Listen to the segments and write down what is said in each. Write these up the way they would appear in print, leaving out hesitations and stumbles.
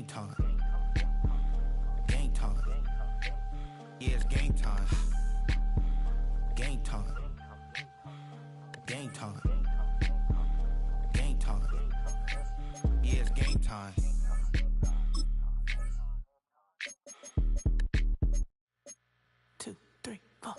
game time. Game time. Yeah, it's game time. Game time. Game time. Game time. Yeah, it's game time. Two, three, four.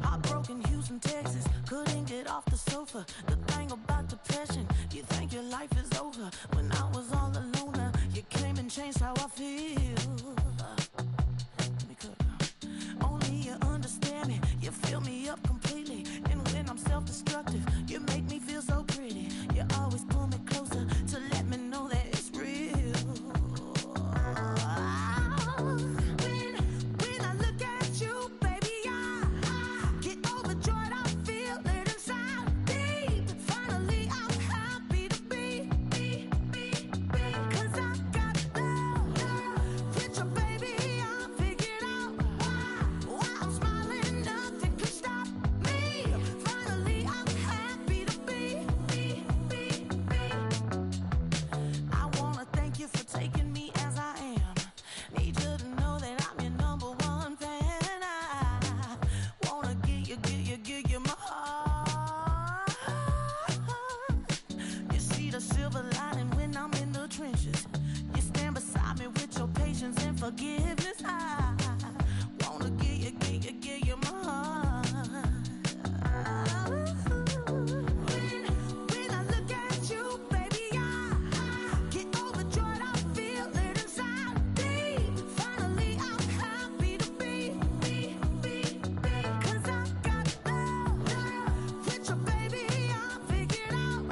Heartbroken Houston, Texas, couldn't get off the sofa. The thing about depression, you think your life is over. When I was all alone, you came and changed how I feel. Only you understand me, you fill me up completely. And when I'm self-destructive, you make me feel so pretty. You always pull me closer to let me know that it's real. When I look at you, baby, I get overjoyed. I feel it inside deep. Finally, I'm happy to be. Cause I got love with your baby. I figured out why I'm smiling. Nothing could stop me. Finally, I'm happy to be. I wanna thank you for taking me as I am. Need you to know that I'm your number one fan. I wanna give you my heart. You see the silver lining when I'm in the trenches. You stand beside me with your patience and forgiveness. I wanna give you my heart. When I look at you, baby, I get overjoyed. I feel it inside deep. Finally, I'm happy to be. Cause I got love with your baby. I figured out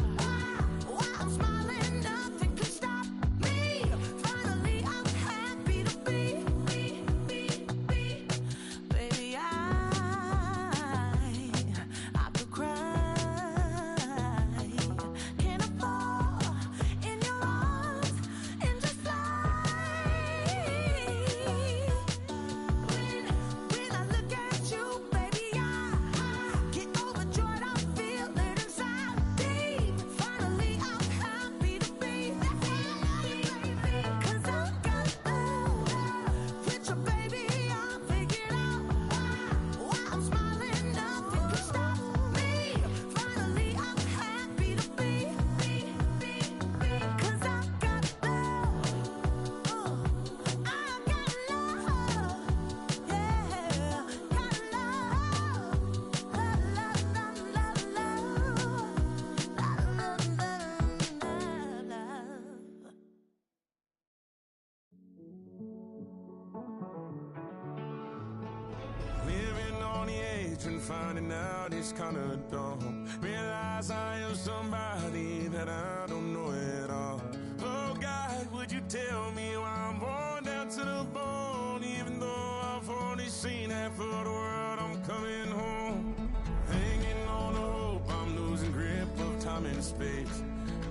why I'm smiling. Nothing could stop me. Finally, I'm happy to be. Baby, I could cry. Can I fall in your arms and just fly? When I look at you, baby, I get overjoyed. I feel it inside deep. Finally, I'm happy to be. Cause I got love with your baby. I figured out why I'm smiling. Nothing could stop me. Finally, I'm happy to be. Cause I got love. I got love. Yeah, got love. Living on the edge and finding out it's kinda dumb. Realize I am somebody that I don't know at all. Oh God, would you tell me why I'm worn down to the bone? Even though I've only seen half of the world, I'm coming home. Hanging on the hope, I'm losing grip of time and space.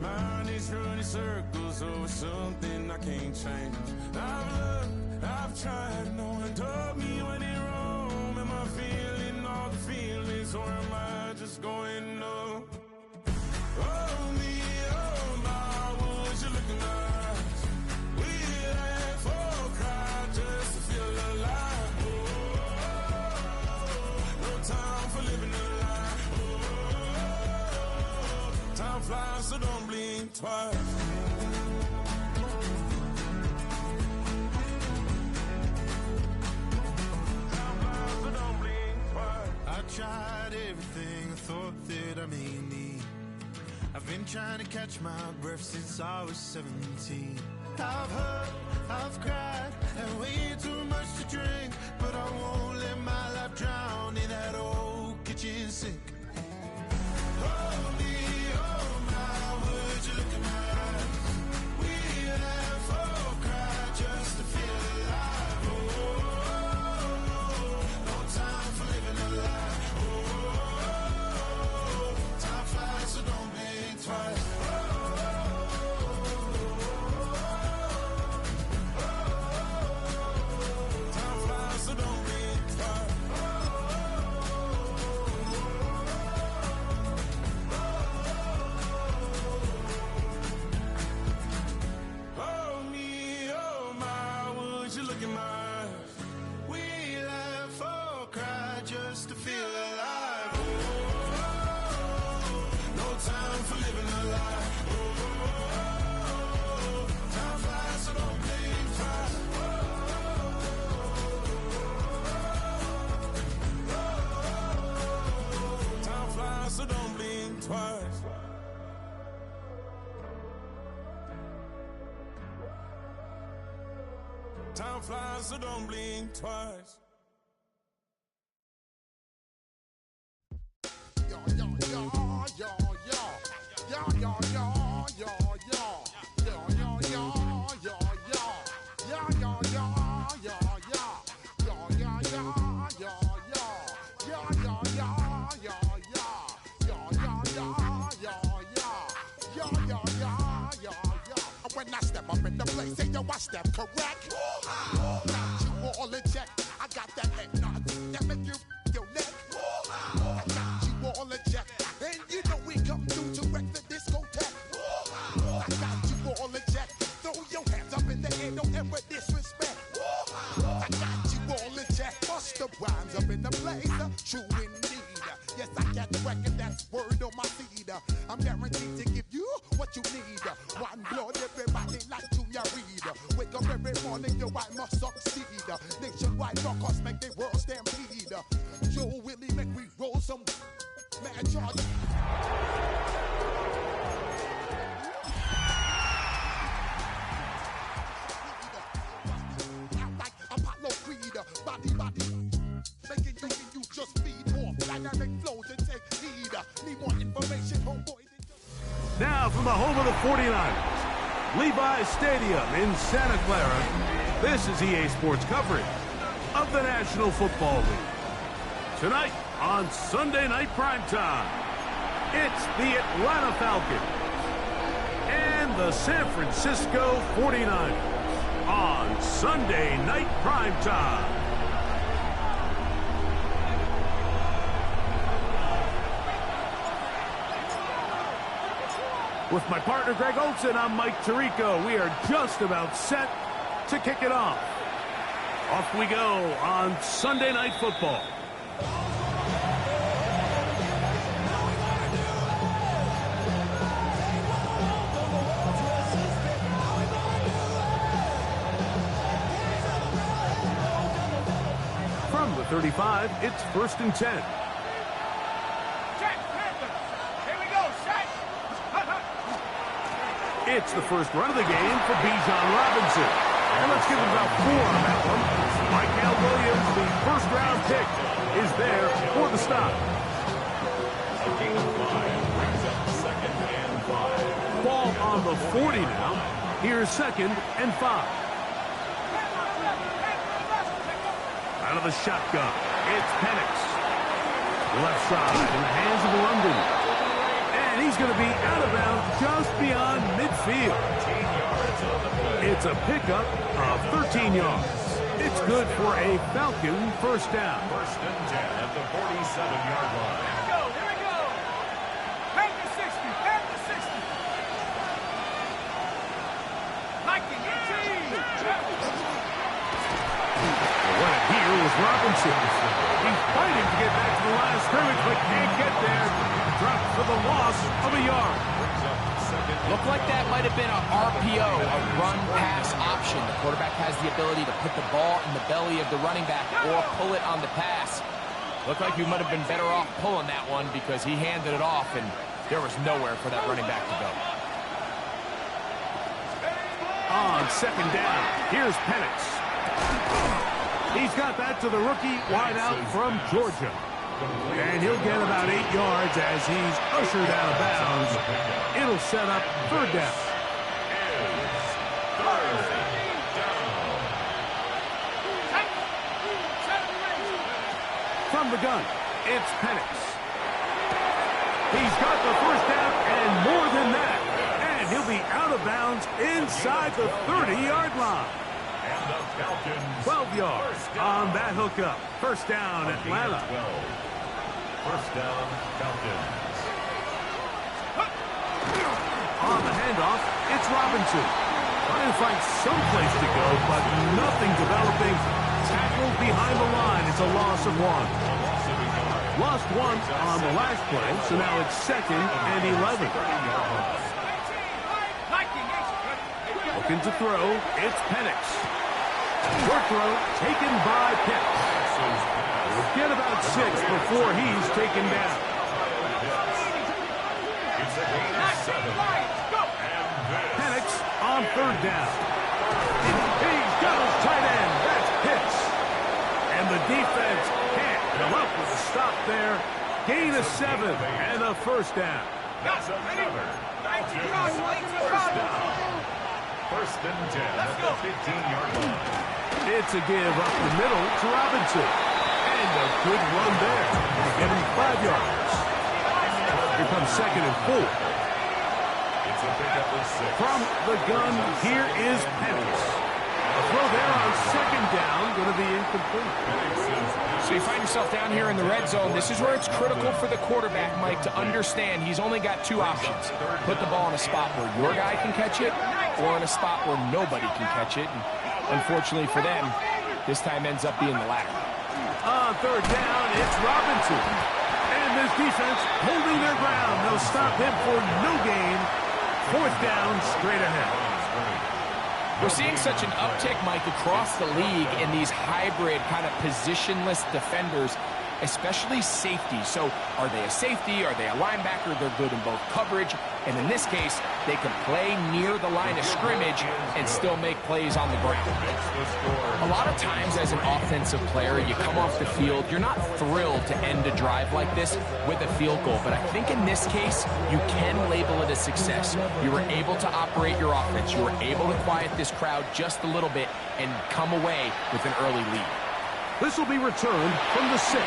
Mind is running circles over something I can't change. I've looked, I've tried, no one told me when it wrong. Am I feeling all the feelings, or am I just going numb? Oh me, oh my, would you look in my eyes? We laugh or cry just to feel alive. Oh, no time for living a lie. Oh, time flies, so don't blink twice. I tried everything I thought that I may need. I've been trying to catch my breath since I was 17. I've hurt, I've cried, and way too much to drink. But I won't let my life drown in that old kitchen sink. Oh me, oh my, would you look in my eyes? We laugh or cry just to feel alive. Oh, no time for living a lie. Oh, time flies, so don't blink twice. Oh, Time flies, so don't blink twice. When I step up in the place, say yo, I step correct. Got you all in check. I got that head nod that make you your neck. I got you all in check, and you know we come through to wreck the discotheque. I got you all in check. Throw your hands up in the air, don't ever disrespect. I got you all in check. Bust the rhymes up in the place, true indeed. Yes, I got the record, that's word on my feed. I'm guaranteed to give you what you need. One blood, everybody like Junior Reed. Wake up every morning, yo, I must succeed. Nationwide rockers make the world stampede. Joe Willie make we roll some mad charge. Like Apollo Creed, body, making you just feed off dynamic flows and take heed. Need more information, homeboy. Now from the home of the 49ers, Levi's Stadium in Santa Clara, this is EA Sports coverage of the National Football League. Tonight on Sunday Night Primetime, it's the Atlanta Falcons and the San Francisco 49ers on Sunday Night Primetime. With my partner, Greg Olson, I'm Mike Tirico. We are just about set to kick it off. Off we go on Sunday Night Football. From the 35, it's 1st and 10. It's the first run of the game for Bijan Robinson. And let's give him about 4 on that one. Michael Williams, the first-round pick, is there for the stop. Ball on the 40 now. Here's 2nd and 5. Out of the shotgun, it's Penix. Left side in the hands of London. And he's going to be out of bounds just beyond midfield. It's a pickup of 13 yards. It's good for a Falcon first down. 1st and 10 at the 47-yard line. Here we go. Back to 60. Back to 60. Liking it. What a here was Robinson. He's fighting to get back to the line of scrimmage, but can't get there. Dropped for the loss of a yard. Looked like that might have been an RPO, a run-pass option. The quarterback has the ability to put the ball in the belly of the running back or pull it on the pass. Looked like you might have been better off pulling that one because he handed it off, and there was nowhere for that running back to go. On 2nd down, here's Penix. He's got that to the rookie wideout from Georgia. And he'll get about 8 yards as he's ushered out of bounds. It'll set up 3rd down. From the gun, it's Penix. He's got the 1st down and more than that. And he'll be out of bounds inside the 30-yard line. 12 yards on that hookup. 1st down, Atlanta. 1st down, Falcons. On the handoff, it's Robinson. Trying to find some place to go, but nothing developing. Tackled behind the line. It's a loss of 1. Lost 1 on the last play, so now it's 2nd and 11. Looking to throw, it's Penix. Short throw taken by Pitts. We'll get about 6 before he's taken down. Penix on 3rd down. He's got his tight end gain of 7 and a first down. That's another. First down. First and 10 at the 15-yard line. It's a give up the middle to Robinson. And a good run there. Get him 5 yards. Here comes 2nd and 4. It's a pickup of 6. From the gun, here is Penix. A throw there on 2nd down, going to be incomplete. So you find yourself down here in the red zone. This is where it's critical for the quarterback, Mike, to understand he's only got 2 options. Put the ball in a spot where your guy can catch it, or in a spot where nobody can catch it. And unfortunately for them, this time ends up being the latter. On 3rd down, it's Robinson. And this defense holding their ground. They'll stop him for no gain. 4th down, straight ahead. We're seeing such an uptick, Mike, across the league in these hybrid kind of positionless defenders, especially safety. So are they a safety? Are they a linebacker? They're good in both coverage. And in this case, they can play near the line of scrimmage and still make plays on the ground. A lot of times as an offensive player, you come off the field, you're not thrilled to end a drive like this with a field goal. But I think in this case, you can label it a success. You were able to operate your offense. You were able to quiet this crowd just a little bit and come away with an early lead. This will be returned from the 6.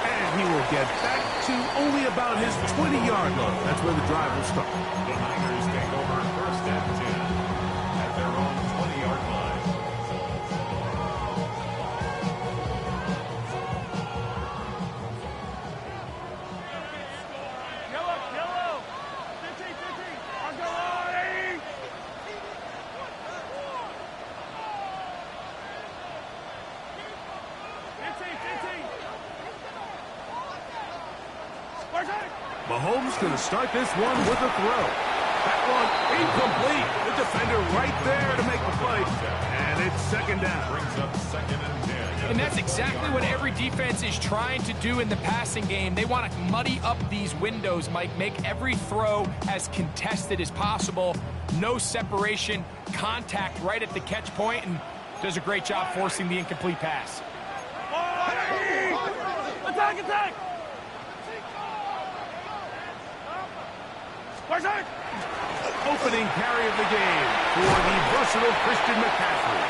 And he will get back to only about his 20-yard line. That's where the drive will start. The Niners take over 1st and 10 at their own 20-yard line. Yellow. 15. I'll go on. Mahomes going to start this one with a throw. That one incomplete. The defender right there to make the play. And it's 2nd down. Brings up 2nd and 10. And that's exactly what every defense is trying to do in the passing game. They want to muddy up these windows, Mike, make every throw as contested as possible. No separation, contact right at the catch point, and does a great job forcing the incomplete pass. Attack! Opening carry of the game for the versatile Christian McCaffrey.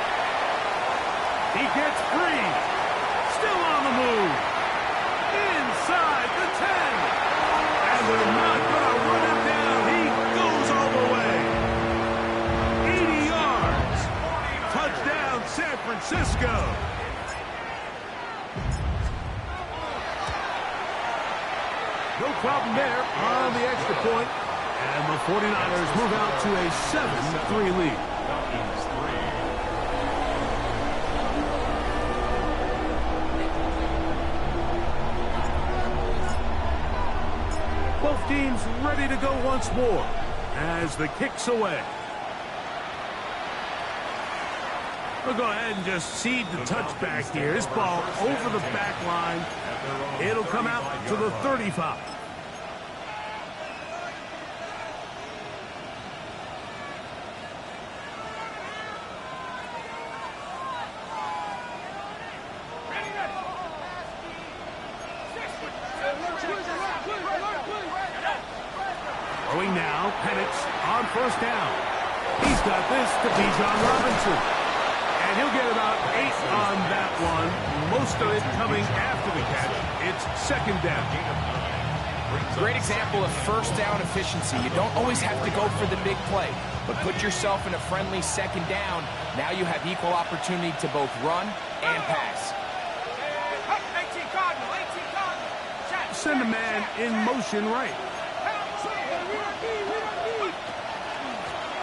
He gets free. Still on the move. Inside the 10. And they're not going to run him down. He goes all the way. 80 yards. Touchdown, San Francisco. No problem there on the extra point. And the 49ers move out to a 7-3 lead. Both teams ready to go once more as the kick's away. We'll go ahead and just cede the touchback here. This ball over the back line. It'll come out to the 35. Throwing now, Penix on 1st down. He's got this to Bijan Robinson. And he'll get about 8 on that one. Most of it coming after the catch. It's 2nd down. Great example of 1st down efficiency. You don't always have to go for the big play, but put yourself in a friendly 2nd down. Now you have equal opportunity to both run and pass. 18 Cardinal. Send a man in motion right.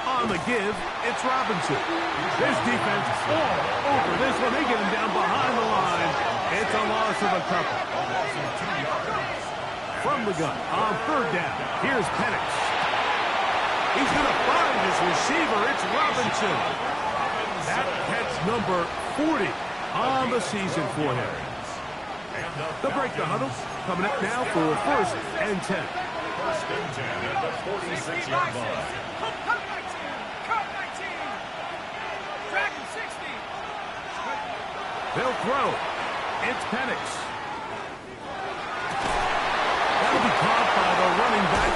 On the give, it's Robinson. This defense all over this one. They get him down behind the line. It's a loss of a couple. From the gun on 3rd down, here's Penix. He's going to find his receiver. It's Robinson. That catch number 40 on the season for him. They'll break the huddle. Coming up now for 1st and 10. 1st and 10 at the 46-yard line. Cut 19. Dragon 60. They'll throw. It's Penix.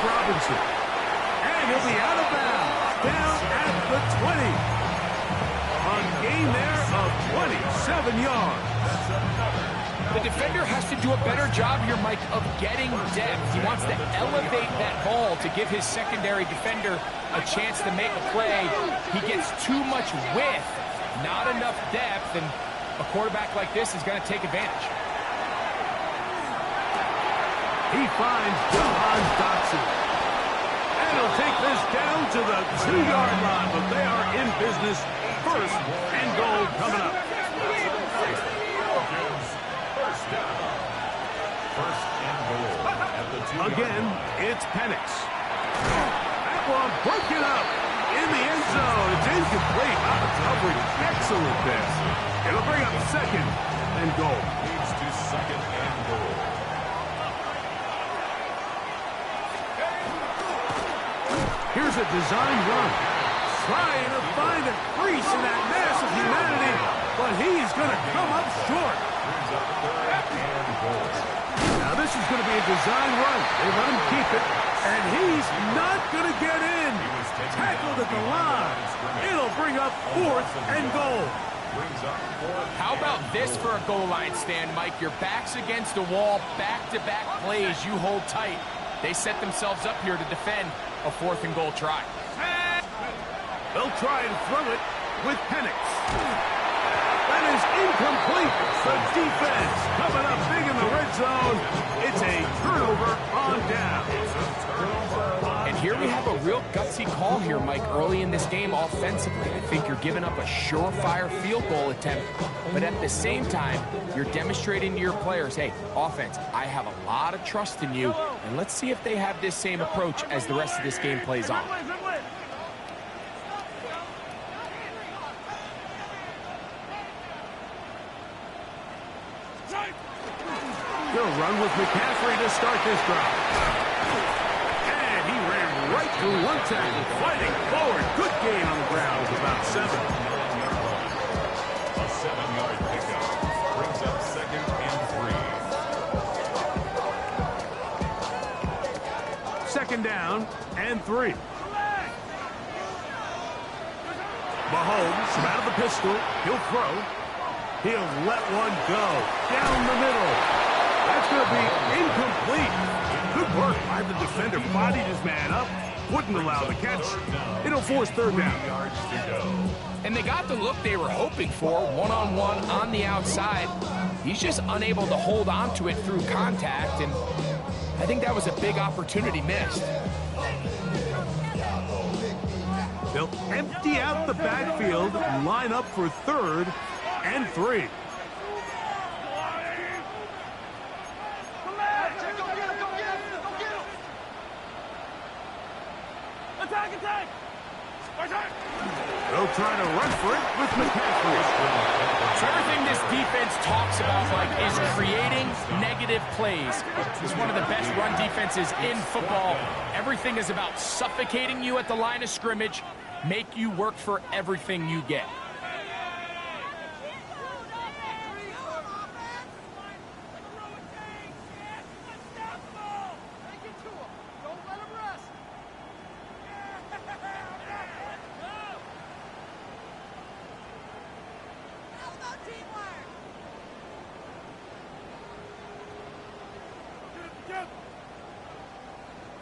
Robinson. And he'll be out of bounds, down at the 20. A gain there of 27 yards. The defender has to do a better job here, Mike, of getting depth. He wants to elevate that ball to give his secondary defender a chance to make a play. He gets too much width, not enough depth, and a quarterback like this is going to take advantage. He finds Jahan Dotson. And he'll take this down to the 2-yard line, but they are in business. First and goal coming up. Again, it's Penix. That one broken up in the end zone. It's incomplete. Out of coverage. Excellent there. It'll bring up second and goal. Leads to second and goal. Here's a design run. Trying to find a crease in that mass of humanity, but he's going to come up short. Brings up third and goal. Now this is going to be a design run. They let him keep it, and he's not going to get in. Tackled at the line. It'll bring up fourth and goal. How about this for a goal line stand, Mike? Your back's against the wall, back-to-back plays you hold tight. They set themselves up here to defend a fourth and goal try. They'll try and throw it with Penix. That is incomplete. The defense coming up big in the red zone. It's a turnover on down. And here we have a real gutsy call here, Mike, early in this game offensively. I think you're giving up a surefire field goal attempt, but at the same time, you're demonstrating to your players, hey, offense, I have a lot of trust in you, and let's see if they have this same approach as the rest of this game plays on. He'll run with McCaffrey to start this drive. And he ran right through one tackle, fighting forward. Good gain on the ground with about 7. A 7-yard pickup brings up second and 3. Second down and 3. Mahomes from out of the pistol. He'll throw. He'll let one go down the middle. That's going to be incomplete. Good work by the defender. Bodied his man up. Wouldn't allow the catch. It'll force third down. And they got the look they were hoping for, one-on-one on the outside. He's just unable to hold on to it through contact, and I think that was a big opportunity missed. They'll empty out the backfield, line up for third and 3. They'll try to run for it with McCaffrey. So everything this defense talks about, Mike, is creating negative plays. It's one of the best run defenses in football. Everything is about suffocating you at the line of scrimmage, make you work for everything you get.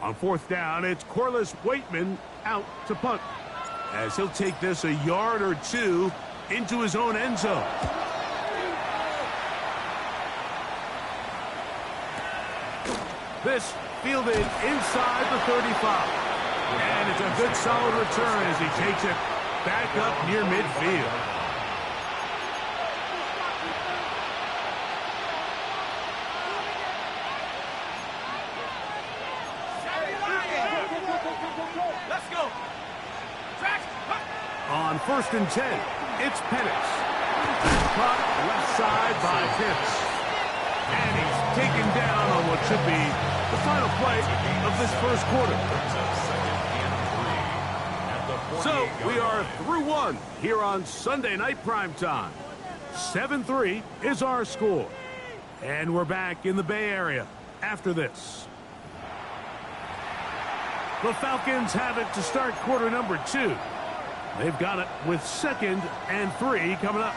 On fourth down, it's Corliss Waitman out to punt, as he'll take this a yard or 2 into his own end zone. This fielded inside the 35. And it's a good solid return as he takes it back up near midfield. On first and 10, it's Penix. Caught left side by Pitts. And he's taken down on what should be the final play of this first quarter. So we are through 1 here on Sunday Night Primetime. 7-3 is our score. And we're back in the Bay Area after this. The Falcons have it to start quarter number 2. They've got it with 2nd and 3 coming up.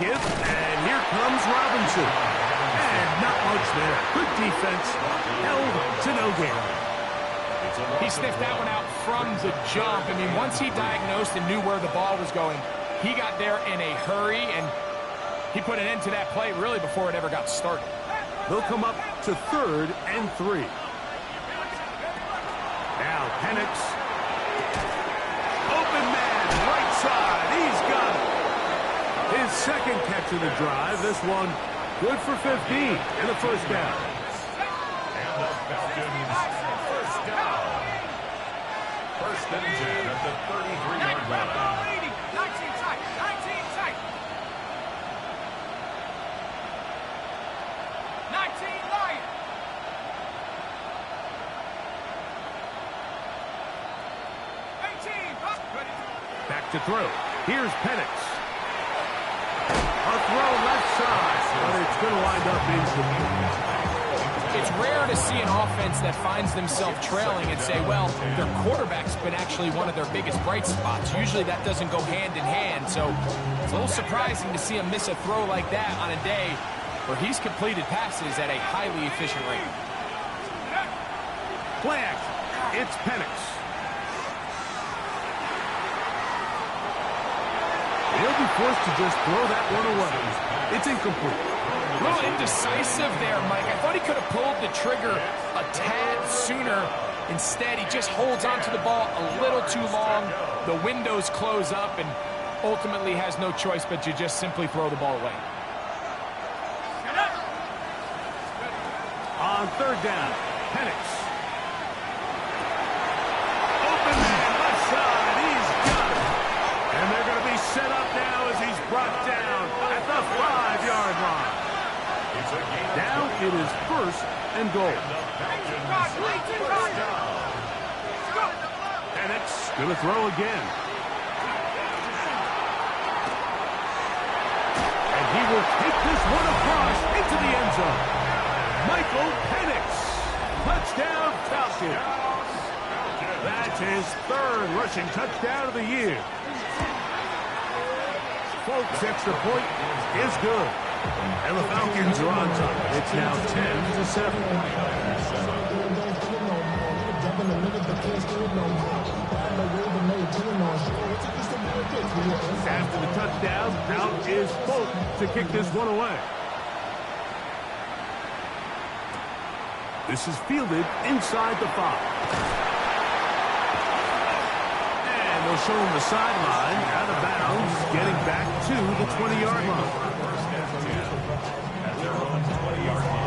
Give, and here comes Robinson. And not much there. Good defense, held to no gain. He sniffed that one out from the jump. I mean, once he diagnosed and knew where the ball was going, he got there in a hurry, and he put an end to that play really before it ever got started. They'll come up to 3rd and 3. Now Penix. Open man, right side. He's got it. His 2nd catch of the drive. This one good for 15 and a first down. And the Falcons first down. 1st and 10 at the 33-yard line. 19 tight. 19 tight. 19 Lion. Back to throw. Here's Penix. A throw left side, but it's going to wind up incomplete. It's rare to see an offense that finds themselves trailing and say, well, their quarterback's been actually one of their biggest bright spots. Usually that doesn't go hand in hand, so it's a little surprising to see him miss a throw like that on a day where he's completed passes at a highly efficient rate. Play action. It's Penix. He'll be forced to just throw that one away. It's incomplete. A little indecisive there, Mike. I thought he could have pulled the trigger a tad sooner. Instead, he just holds onto the ball a little too long. The windows close up and ultimately has no choice but to just simply throw the ball away. On 3rd down, Penix. Open man, left side. He's got it. And they're going to be set up now as he's brought down at the 5-yard line. Now it is 1st and goal. Penix going to throw again. And he will take this one across into the end zone. Michael Penix. Touchdown Falcons. That's his 3rd rushing touchdown of the year. Folks, extra point is good. And the Falcons are on top. It's now 10-7. After the touchdown, out is Folk to kick this one away. This is fielded inside the 5. And they'll show him the sideline, out of bounds, getting back to the 20-yard line. At their own 20-yard line.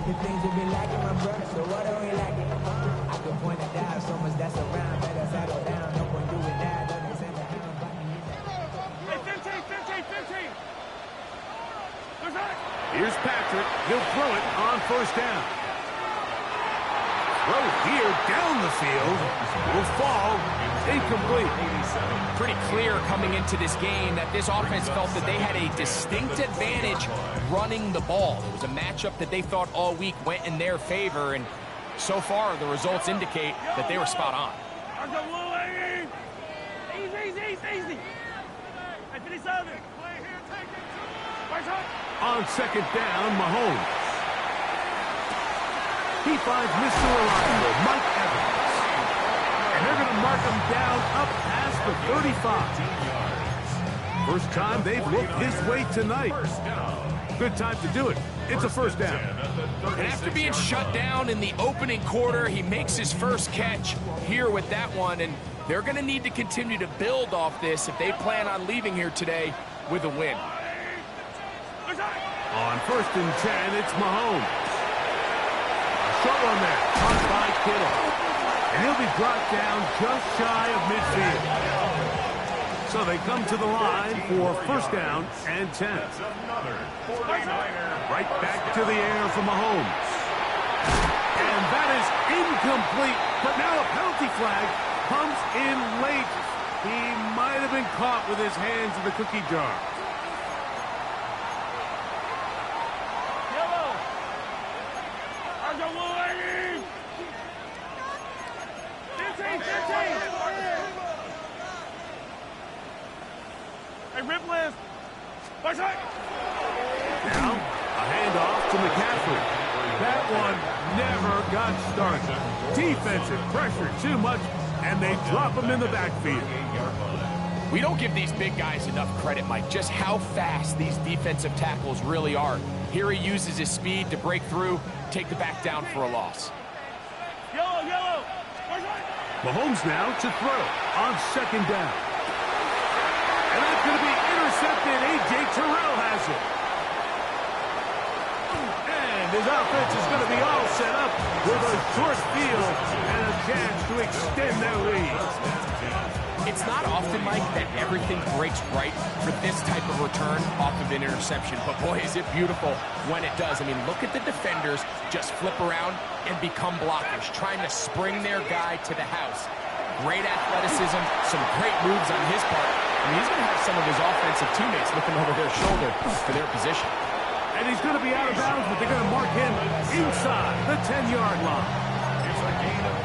The things you be lacking, my brother, so what are we lacking? I can point it down, so much that's around. Better settle down, no point doing that. Don't they send a hound by me? Hey, 15. Here's Patrick. He'll throw it on first down. Throw here down the field. Will fall. Incomplete. Pretty clear coming into this game that this offense felt that they had a distinct advantage running the ball. It was a matchup that they thought all week went in their favor, and so far the results indicate that they were spot on. Easy. Hey, 57. On second down, Mahomes. He finds Mr. Reliable, Mike Evans. And they're going to mark him down up past the 35. First time they've looked his way tonight. Good time to do it. It's a first down. And after being shut down in the opening quarter, he makes his first catch here with that one, and they're going to need to continue to build off this if they plan on leaving here today with a win. On first and 10, it's Mahomes. Short one there, caught by Kittle. And he'll be brought down just shy of midfield. So they come to the line for first down and 10. Right back to the air for Mahomes. And that is incomplete. But now a penalty flag comes in late. He might have been caught with his hands in the cookie jar. Hey, rip list. Now, a handoff to McCaffrey. That one never got started. Defensive pressure too much, and they drop him in the backfield. We don't give these big guys enough credit, Mike, just how fast these defensive tackles really are. Here he uses his speed to break through, take the back down for a loss. Yellow. Mahomes now to throw on second down. And that's going to be intercepted. A.J. Terrell has it. And his offense is going to be all set up with a short field and a chance to extend their lead. It's not often, Mike, that everything breaks right for this type of return off of an interception. But, boy, is it beautiful when it does. I mean, look at the defenders just flip around and become blockers, trying to spring their guy to the house. Great athleticism, some great moves on his part. I mean, he's going to have some of his offensive teammates looking over their shoulder for their position. And he's going to be out of bounds, but they're going to mark him inside the 10-yard line.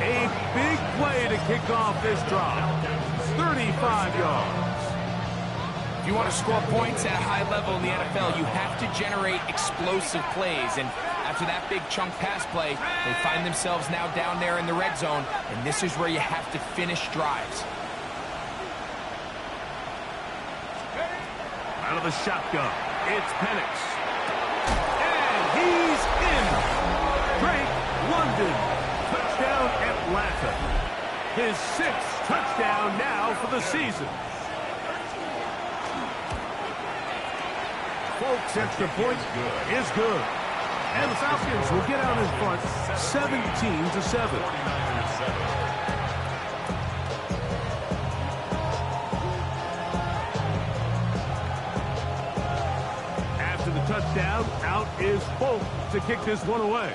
A big play to kick off this drive. 35 yards. If you want to score points at a high level in the NFL, you have to generate explosive plays. And after that big chunk pass play, they find themselves now down there in the red zone, and this is where you have to finish drives. Out of the shotgun, it's Penix. And he's in. Drake London. Touchdown Atlanta. His sixth touchdown now for the season. Folks, extra point is good. And the Falcons will get out in front 17-7. After the touchdown, out is Folk to kick this one away.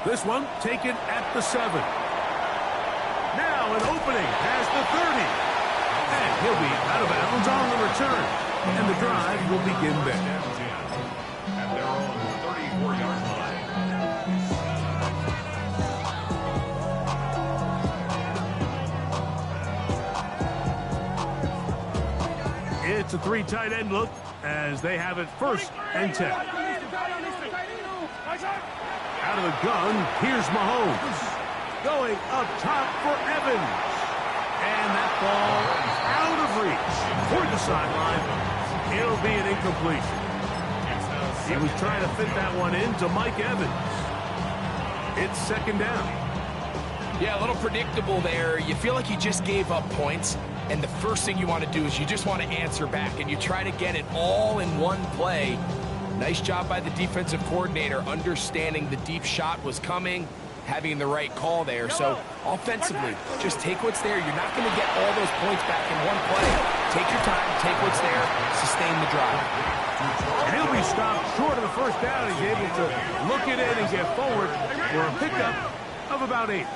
This one taken at the 7. Now an opening past the 30. And he'll be out of bounds on the return. And the drive will begin there. At their own 34-yard line. It's a 3 tight end look as they have it first and 10. Out of the gun, here's Mahomes. Going up top for Evans. And that ball is out of reach. Toward the sideline, it'll be an incompletion. He was trying to fit that one into Mike Evans. It's second down. Yeah, a little predictable there. You feel like you just gave up points, and the first thing you want to do is you just want to answer back, and you try to get it all in one play. Nice job by the defensive coordinator, understanding the deep shot was coming, having the right call there. So offensively, just take what's there. You're not going to get all those points back in one play. Take your time, take what's there, sustain the drive. And he'll be stopped short of the first down. He's able to look it in and get forward for a pickup of about 8.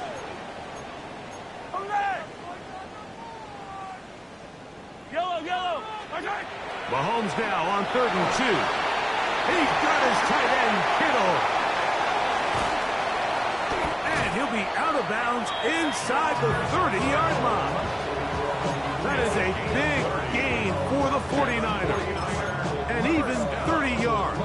Yellow. Mahomes now on 3rd and 2. He's got his tight end, Kittle. And he'll be out of bounds inside the 30-yard line. That is a big gain for the 49ers. And even 30 yards.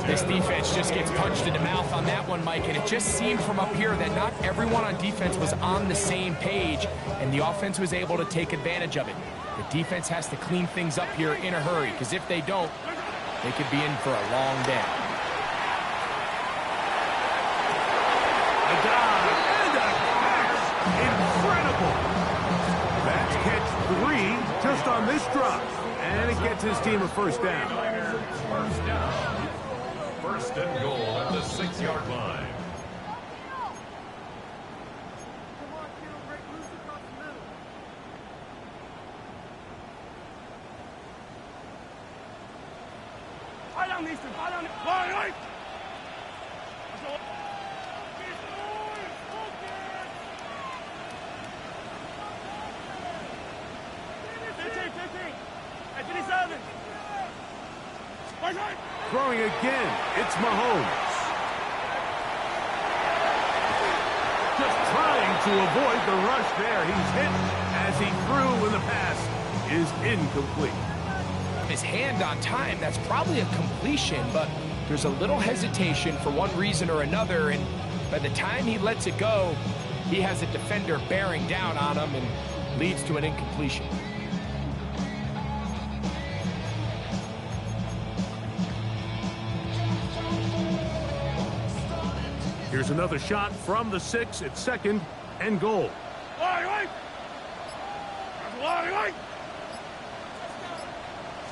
This defense just gets punched in the mouth on that one, Mike, and it just seemed from up here that not everyone on defense was on the same page, and the offense was able to take advantage of it. The defense has to clean things up here in a hurry, because if they don't, they could be in for a long day. A dive and a catch. Incredible. That's catch 3 just on this drive, and it gets his team a first down. First down. First and goal at the 6-yard line. Throwing again, it's Mahomes. Just trying to avoid the rush there. He's hit as he threw when the pass is incomplete. His hand on time, that's probably a completion, but there's a little hesitation for one reason or another, and by the time he lets it go, he has a defender bearing down on him and leads to an incompletion. Here's another shot from the 6 at 2nd and goal.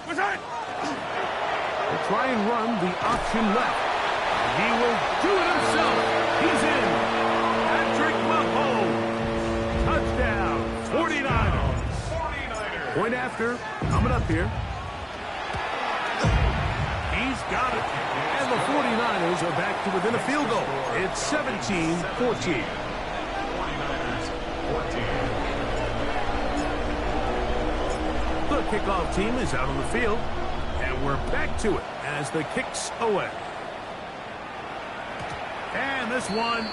He'll try and run the option left. He will do it himself. He's in. Patrick Mahomes. Touchdown. 49ers. Point after. Coming up here. He's got it. And the 49ers are back to within a field goal. It's 17-14. 49ers 14. The kickoff team is out on the field. And we're back to it as the kick's away. And this one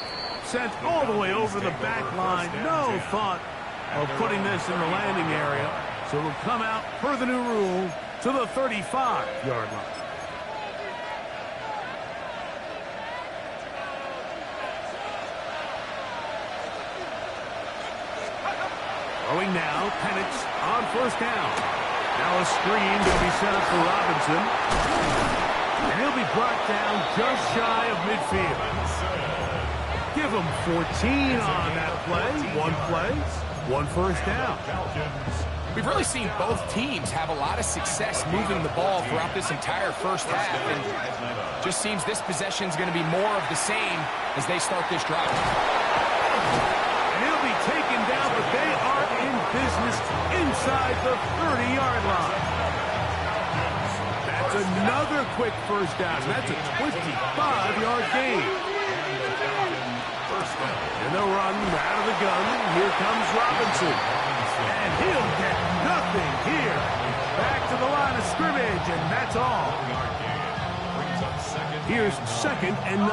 sent all the way over the back line. No thought of putting this in the landing area. So it'll come out per the new rule to the 35-yard line. Throwing now, Penix on first down. Now a screen to be set up for Robinson. And he'll be brought down just shy of midfield. Give him 14 on that play. One first down. We've really seen both teams have a lot of success moving the ball throughout this entire first half. And just seems this possession's going to be more of the same as they start this drive. And he'll be taken down, but they are in business inside the 30-yard line. That's another quick first down. That's a 25-yard gain. And they'll run out of the gun. Here comes Robinson. And he'll get nothing here. Back to the line of scrimmage, and that's all. Here's 2nd and 9.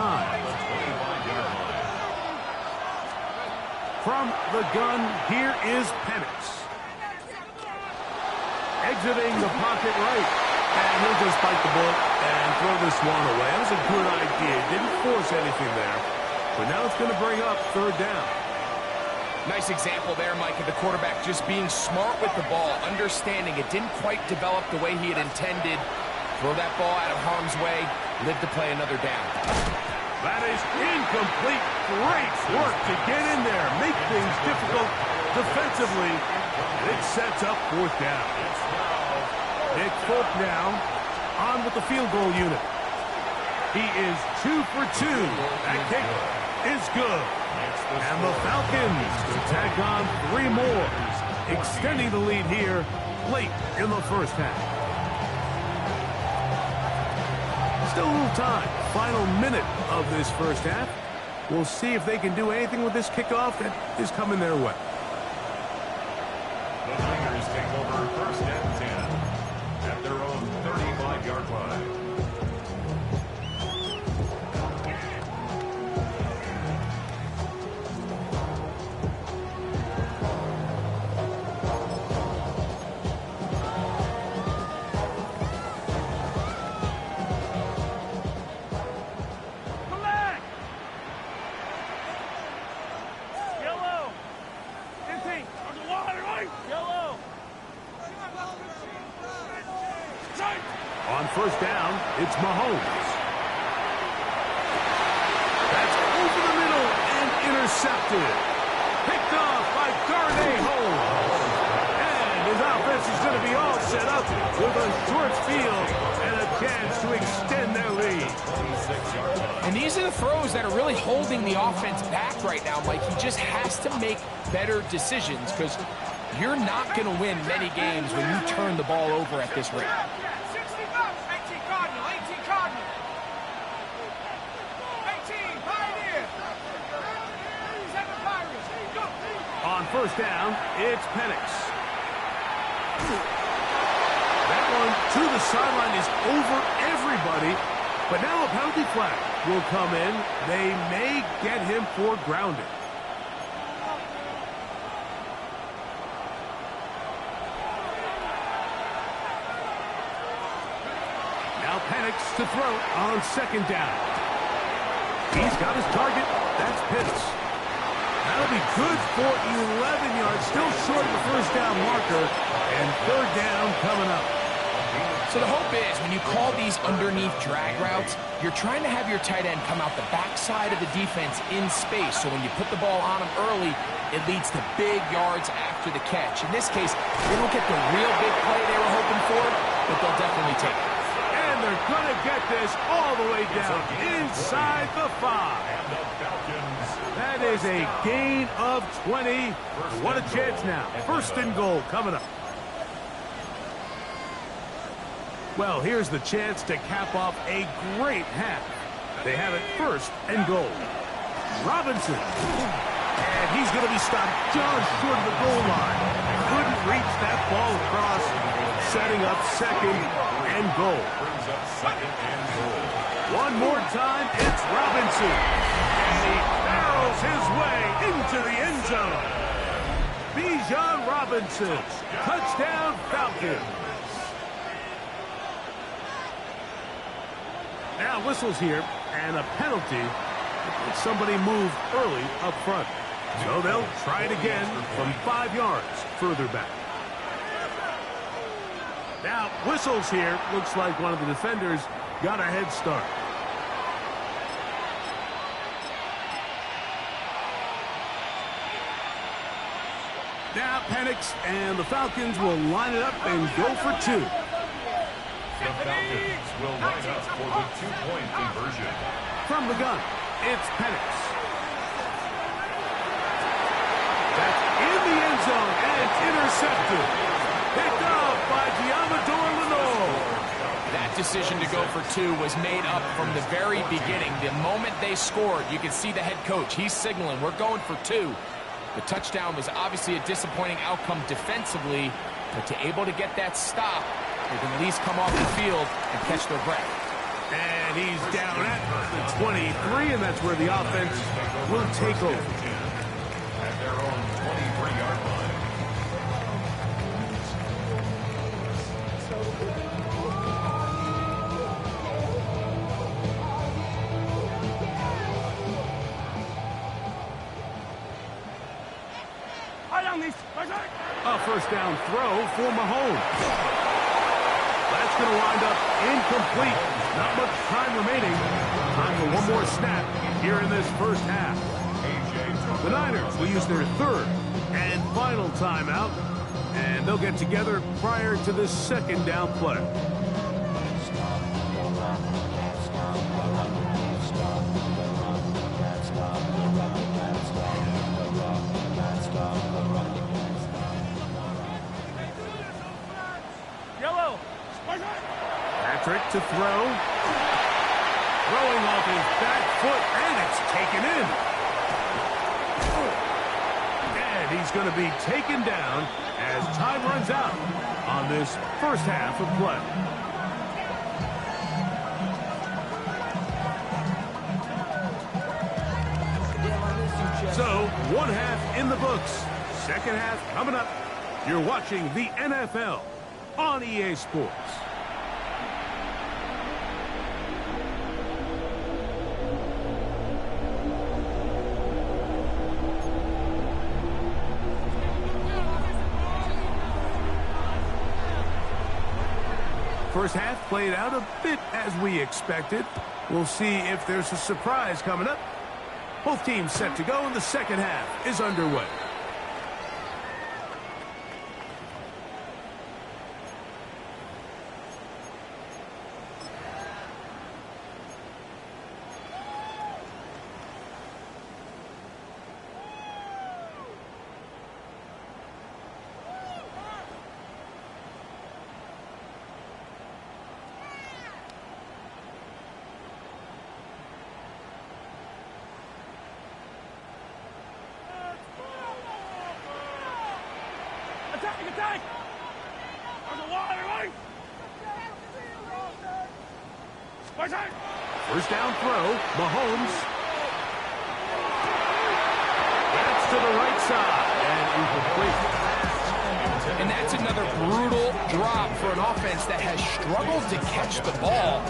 From the gun, here is Penix. Exiting the pocket right. And he'll just bite the bullet and throw this one away. That was a good idea. Didn't force anything there. But now it's going to bring up 3rd down. Nice example there, Mike, of the quarterback just being smart with the ball, understanding it didn't quite develop the way he had intended. Throw that ball out of harm's way, live to play another down. That is incomplete. Great work to get in there, make things difficult defensively. And it sets up 4th down. Nick Folk now on with the field goal unit. He is 2 for 2. That kick is good. And the Falcons will tack on 3 more, extending the lead here late in the first half. Still a little time. Final minute of this first half. We'll see if they can do anything with this kickoff that is coming their way. The Niners take over first and 10 at their own 35-yard line. On first down, it's Mahomes. That's over the middle and intercepted. Picked off by Darnay Holmes. And his offense is going to be all set up with a short field and a chance to extend their lead. And these are the throws that are really holding the offense back right now, Mike. He just has to make better decisions because you're not going to win many games when you turn the ball over at this rate. On first down, it's Penix. That one to the sideline is over everybody, but now a penalty flag will come in. They may get him for grounding. Now Penix to throw on second down. He's got his target. That's Pitts. That'll be good for 11 yards. Still short of the first down marker. And third down coming up. So the hope is when you call these underneath drag routes, you're trying to have your tight end come out the backside of the defense in space. So when you put the ball on him early, it leads to big yards after the catch. In this case, they don't get the real big play they were hoping for, but they'll definitely take it. And they're going to get this all the way down inside the 5. That is a gain of 20. What a chance now. First and goal coming up. Well, here's the chance to cap off a great half. They have it first and goal. Robinson. And he's going to be stopped just short of the goal line. Couldn't reach that ball across. Setting up second and goal. One more time, it's Robinson. And he barrels his way into the end zone. Bijan Robinson. Touchdown Falcons. Now whistles here, and a penalty. Somebody moved early up front. So they'll try it again from 5 yards further back. Now whistles here. Looks like one of the defenders got a head start. Now Penix and the Falcons will line it up and go for 2. The Falcons will line up for the 2-point conversion. From the gun, it's Penix. That's in the end zone, and it's intercepted. Picked off by Diamador Lenore. That decision to go for 2 was made up from the very beginning. The moment they scored, you can see the head coach. He's signaling, we're going for 2. The touchdown was obviously a disappointing outcome defensively, but to able to get that stop, they can at least come off the field and catch their breath. And he's down at the 23, and that's where the offense will take over. At their own 23-yard line. A first down throw for Mahomes. That's going to wind up incomplete. Not much time remaining. Time for one more snap here in this first half. The Niners will use their third and final timeout, and they'll get together prior to the second down play. Patrick to throw. Throwing off his back foot, and it's taken in. And he's going to be taken down as time runs out on this first half of play. So, one half in the books. Second half coming up. You're watching the NFL on EA Sports. First half played out a bit as we expected. We'll see if there's a surprise coming up. Both teams set to go, and the second half is underway. Attack! On the wall, everybody! First down throw, Mahomes. That's to the right side, and incomplete. And that's another brutal drop for an offense that has struggled to catch the ball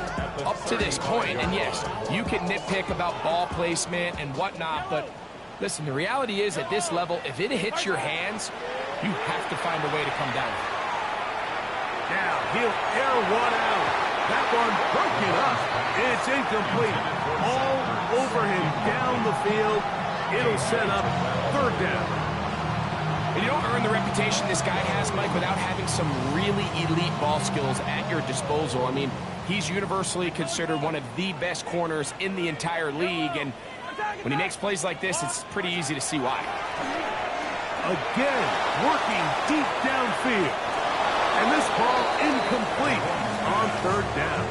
up to this point. And yes, you can nitpick about ball placement and whatnot, but listen, the reality is at this level, if it hits your hands, you have to find a way to come down. Now he'll air one out. That one broken up. It's incomplete. All over him down the field. It'll set up third down. And you don't earn the reputation this guy has, Mike, without having some really elite ball skills at your disposal. I mean, he's universally considered one of the best corners in the entire league, and when he makes plays like this, it's pretty easy to see why. Again, working deep downfield. And this ball incomplete on third down.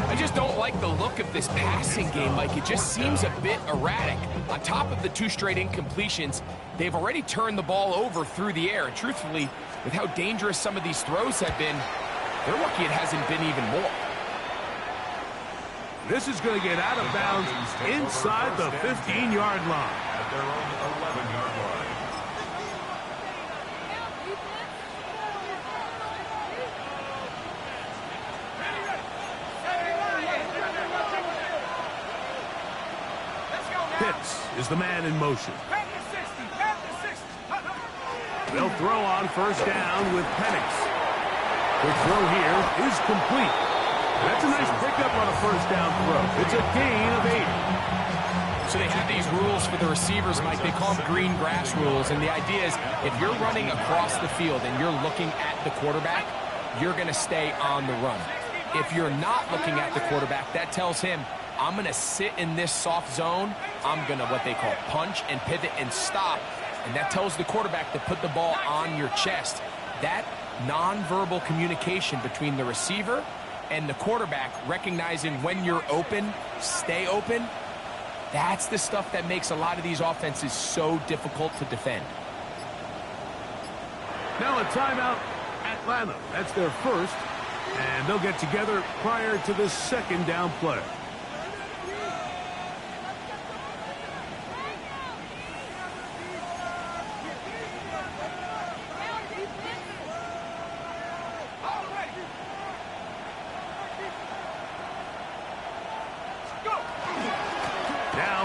I just don't like the look of this passing game, Mike. It just seems a bit erratic. On top of the 2 straight incompletions, they've already turned the ball over through the air. And truthfully, with how dangerous some of these throws have been, they're lucky it hasn't been even more. This is going to get out of bounds inside the 15-yard line. At their own 11-yard line. Pitts is the man in motion. They'll throw on first down with Penix. The throw here is complete. That's a nice pickup on a first down throw. It's a gain of 8. So they have these rules for the receivers, Mike. They call them green grass rules. And the idea is if you're running across the field and you're looking at the quarterback, you're going to stay on the run. If you're not looking at the quarterback, that tells him, I'm going to sit in this soft zone. I'm going to what they call punch and pivot and stop. And that tells the quarterback to put the ball on your chest. That nonverbal communication between the receiver and the quarterback, recognizing when you're open, stay open, that's the stuff that makes a lot of these offenses so difficult to defend. Now a timeout, Atlanta. That's their first. And they'll get together prior to the second down play.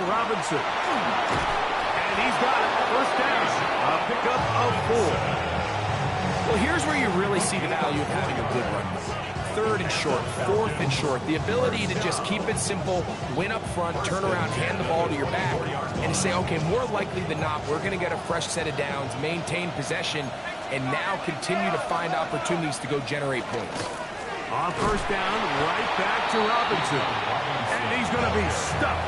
Robinson. And he's got it. First down. A pickup of 4. Well, here's where you really see the value of having a good run. Third and short, fourth and short. The ability to just keep it simple, win up front, turn around, hand the ball to your back, and to say, okay, more likely than not, we're going to get a fresh set of downs, maintain possession, and now continue to find opportunities to go generate points. On first down, right back to Robinson. And he's going to be stuck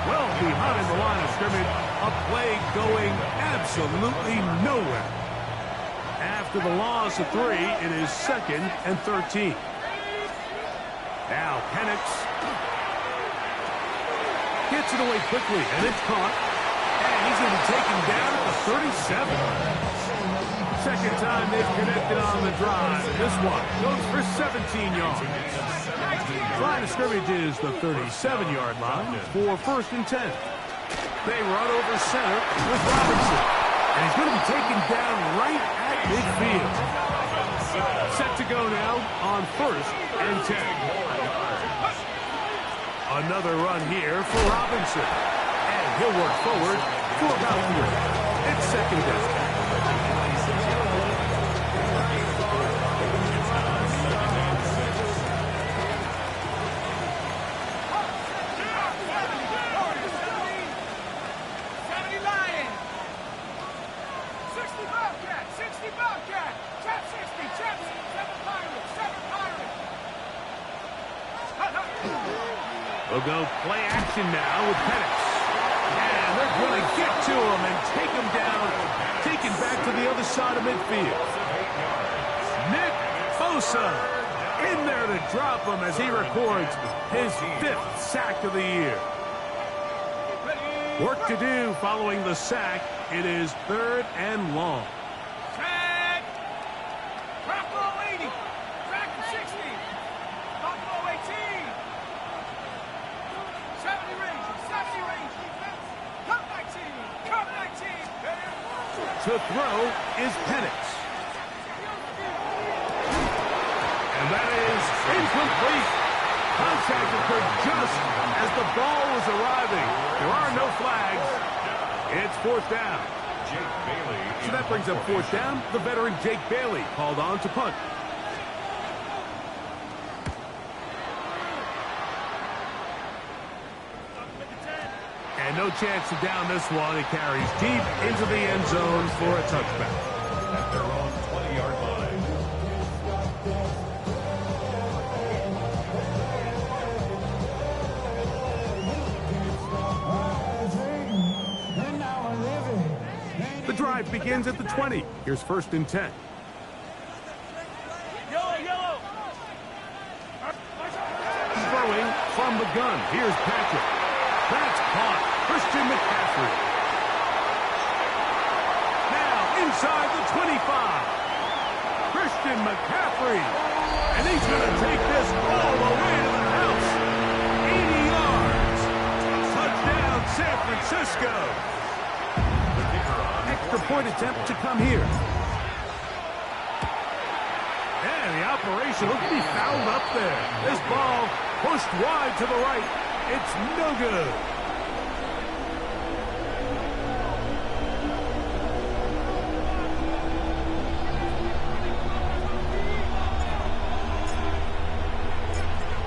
well behind the line of scrimmage. A play going absolutely nowhere. After the loss of 3, it is 2nd and 13. Now Penix gets it away quickly, and it's caught. And he's going to be taken down at the 37. Second time they've connected on the drive. This one goes for 17 yards. Line of scrimmage is the 37-yard line for 1st and 10. They run over center with Robinson. And he's going to be taken down right at midfield. Set to go now on 1st and 10. Another run here for Robinson. And he'll work forward for about 3. It's 2nd down. We'll go play action now with Penix. And they're going to get to him and take him down, taken back to the other side of midfield. Nick Bosa in there to drop him as he records his 5th sack of the year. Work to do following the sack. It is 3rd and long. Tag! Bronco 80! Back to 60! Bronco 18! 70 range! 70 range! Come 19! Come 19! To throw is Penix. And that is incomplete. Contact occurred just as the ball was arriving. There are no flags. It's 4th down. So that brings up 4th down. The veteran Jake Bailey called on to punt. And no chance to down this one. It carries deep into the end zone for a touchback. At their own 20-yard line. The drive begins at the 20. Here's 1st and 10. Throwing from the gun. Here's Patrick. That's caught. Christian McCaffrey. Now inside the 25. Christian McCaffrey. And he's going to take this all the way to the house. 80 yards. Touchdown, San Francisco. Extra point attempt to come here. And the operation looks to be fouled up there. This ball pushed wide to the right. It's no good.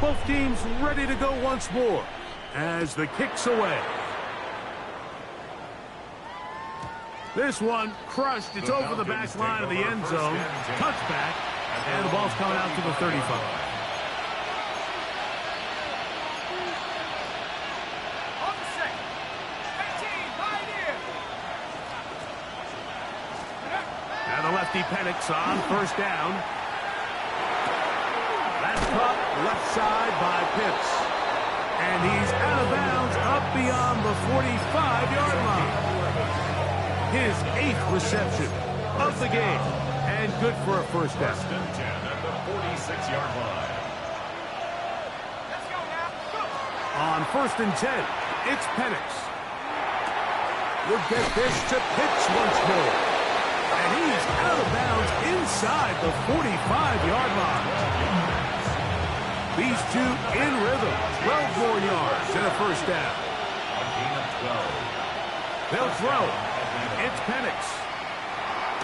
Both teams ready to go once more as the kick's away. This one crushed. It's over the back line of the end zone. Touchback. And the ball's coming out to the 35. On the set. 18, Pioneer. Now the lefty Penix on 1st down. That's caught left side by Pitts. And he's out of bounds up beyond the 45-yard line. His 8th reception of the game. And good for a 1st down. 1st and 10 at the 46-yard line. Let's go now. Go. On 1st and 10, it's Penix. We'll get this to Pitts once more. And he's out of bounds inside the 45-yard line. These two in rhythm. 12 more yards and a 1st down. A gain of 12. They'll throw. It's Penix.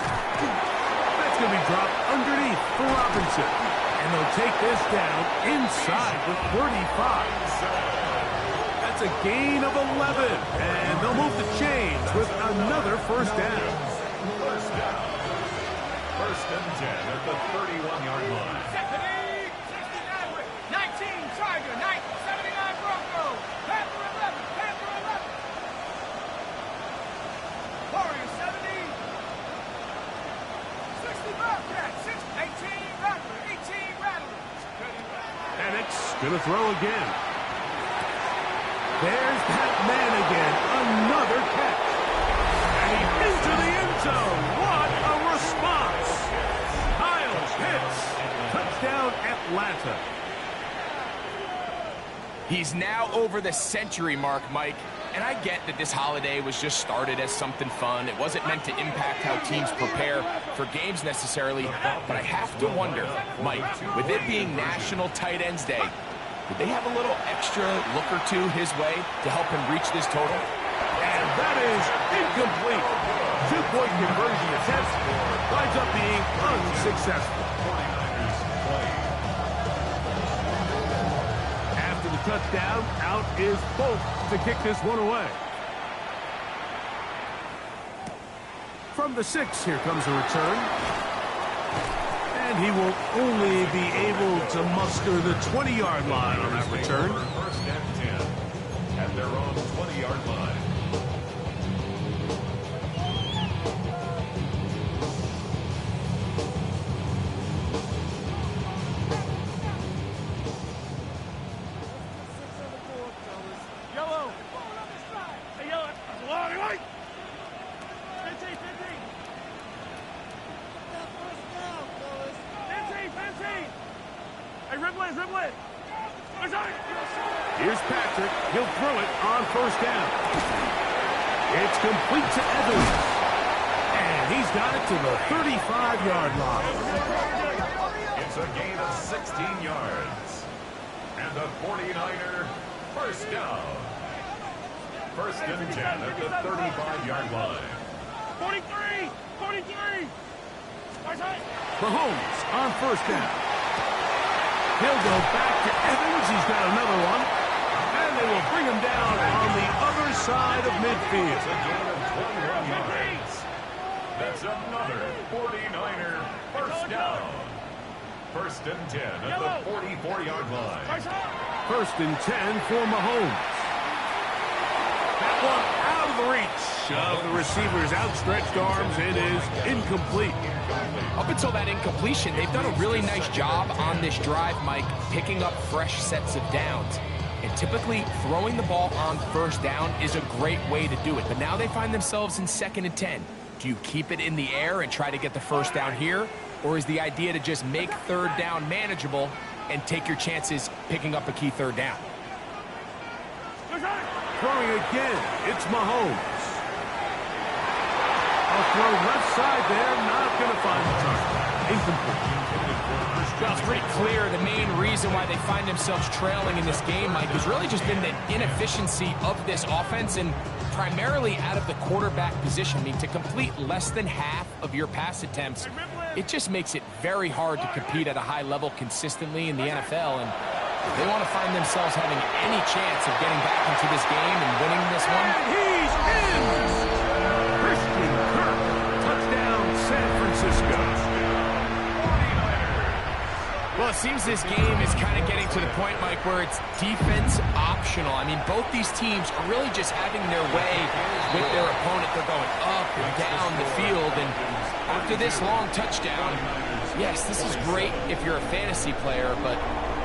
That's going to be dropped underneath for Robinson. And they'll take this down inside the 35. That's a gain of 11. And they'll move the chains with another 1st down. 1st down. 1st and 10 at the 31-yard line. 19, Charger, 79 Bronco, Panther 11, Panther 11. Warrior 70, 60 Bobcat, 18 Rattler, 18 Rattler. Penix Gonna throw again. There's that man again. Another catch. And he's into the end zone. What a response. Kyle Pitts. Touchdown, Atlanta. He's now over the century mark, Mike. And I get that this holiday was just started as something fun. It wasn't meant to impact how teams prepare for games necessarily. But I have to wonder, Mike, with it being National Tight Ends Day, did they have a little extra look or two his way to help him reach this total? And that is incomplete. 2-point conversion attempt winds up being unsuccessful. After the touchdown, out is Folk to kick this one away. From the 6, here comes a return. And he will only be able to muster the 20-yard line on that return. First and 10 at their own 20-yard line. Yellow. Hey, yellow. That's a long way. 15. 15. Hey, Ripley. Here's Patrick. He'll throw it on first down. It's complete to Evans. And he's got it to the 35-yard line. It's a gain of 16 yards. And the 49er first down. First and 10 at the 35-yard line. 43. Mahomes on first down. He'll go back to Evans. He's got another one. And they will bring him down on the other side of midfield. It's a gain of 21 yards. That's another 49er first down. First and 10 at the 44-yard line. First and 10 for Mahomes. That one out of the reach of the receiver's outstretched arms. It is incomplete. Up until that incompletion, they've done a really nice job on this drive, Mike, picking up fresh sets of downs. And typically, throwing the ball on first down is a great way to do it. But now they find themselves in 2nd and 10. Do you keep it in the air and try to get the first down here? Or is the idea to just make third down manageable and take your chances picking up a key third down? Throwing again, it's Mahomes. A throw left side there, not going to find the target. Incomplete. Well, it's pretty clear the main reason why they find themselves trailing in this game, Mike, has really just been the inefficiency of this offense and primarily out of the quarterback position. I mean, to complete less than half of your pass attempts, it just makes it very hard to compete at a high level consistently in the NFL. And they want to find themselves having any chance of getting back into this game and winning this one. And he's in! Christian Kirk, touchdown San Francisco. Well, it seems this game is kind of getting to the point, Mike, where it's defense optional. I mean, both these teams are really just having their way with their opponent. They're going up and down the field. And after this long touchdown, yes, this is great if you're a fantasy player, but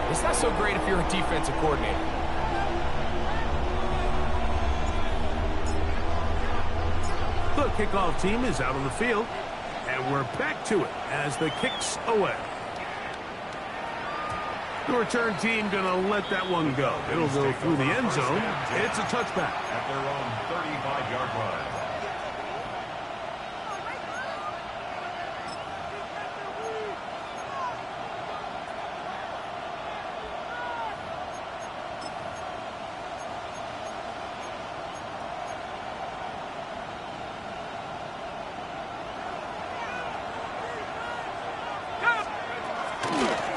it's not so great if you're a defensive coordinator. The kickoff team is out on the field, and we're back to it as the kick's away. The return team going to let that one go. It'll go through the end zone. It's a touchback. At their own 35-yard line.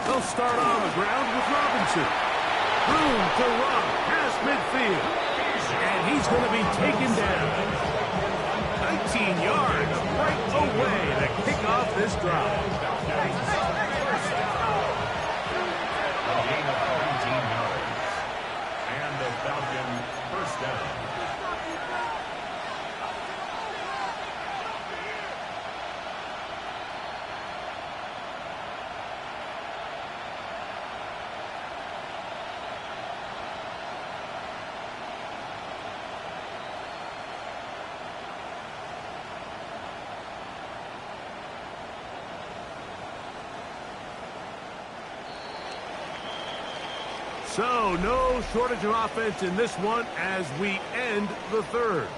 They'll start on the ground with Robinson. Room to run past midfield. And he's going to be taken down. 19 yards right away to kick off this drive. A gain of 19 yards. And the Falcon first down. So, no shortage of offense in this one as we end the third.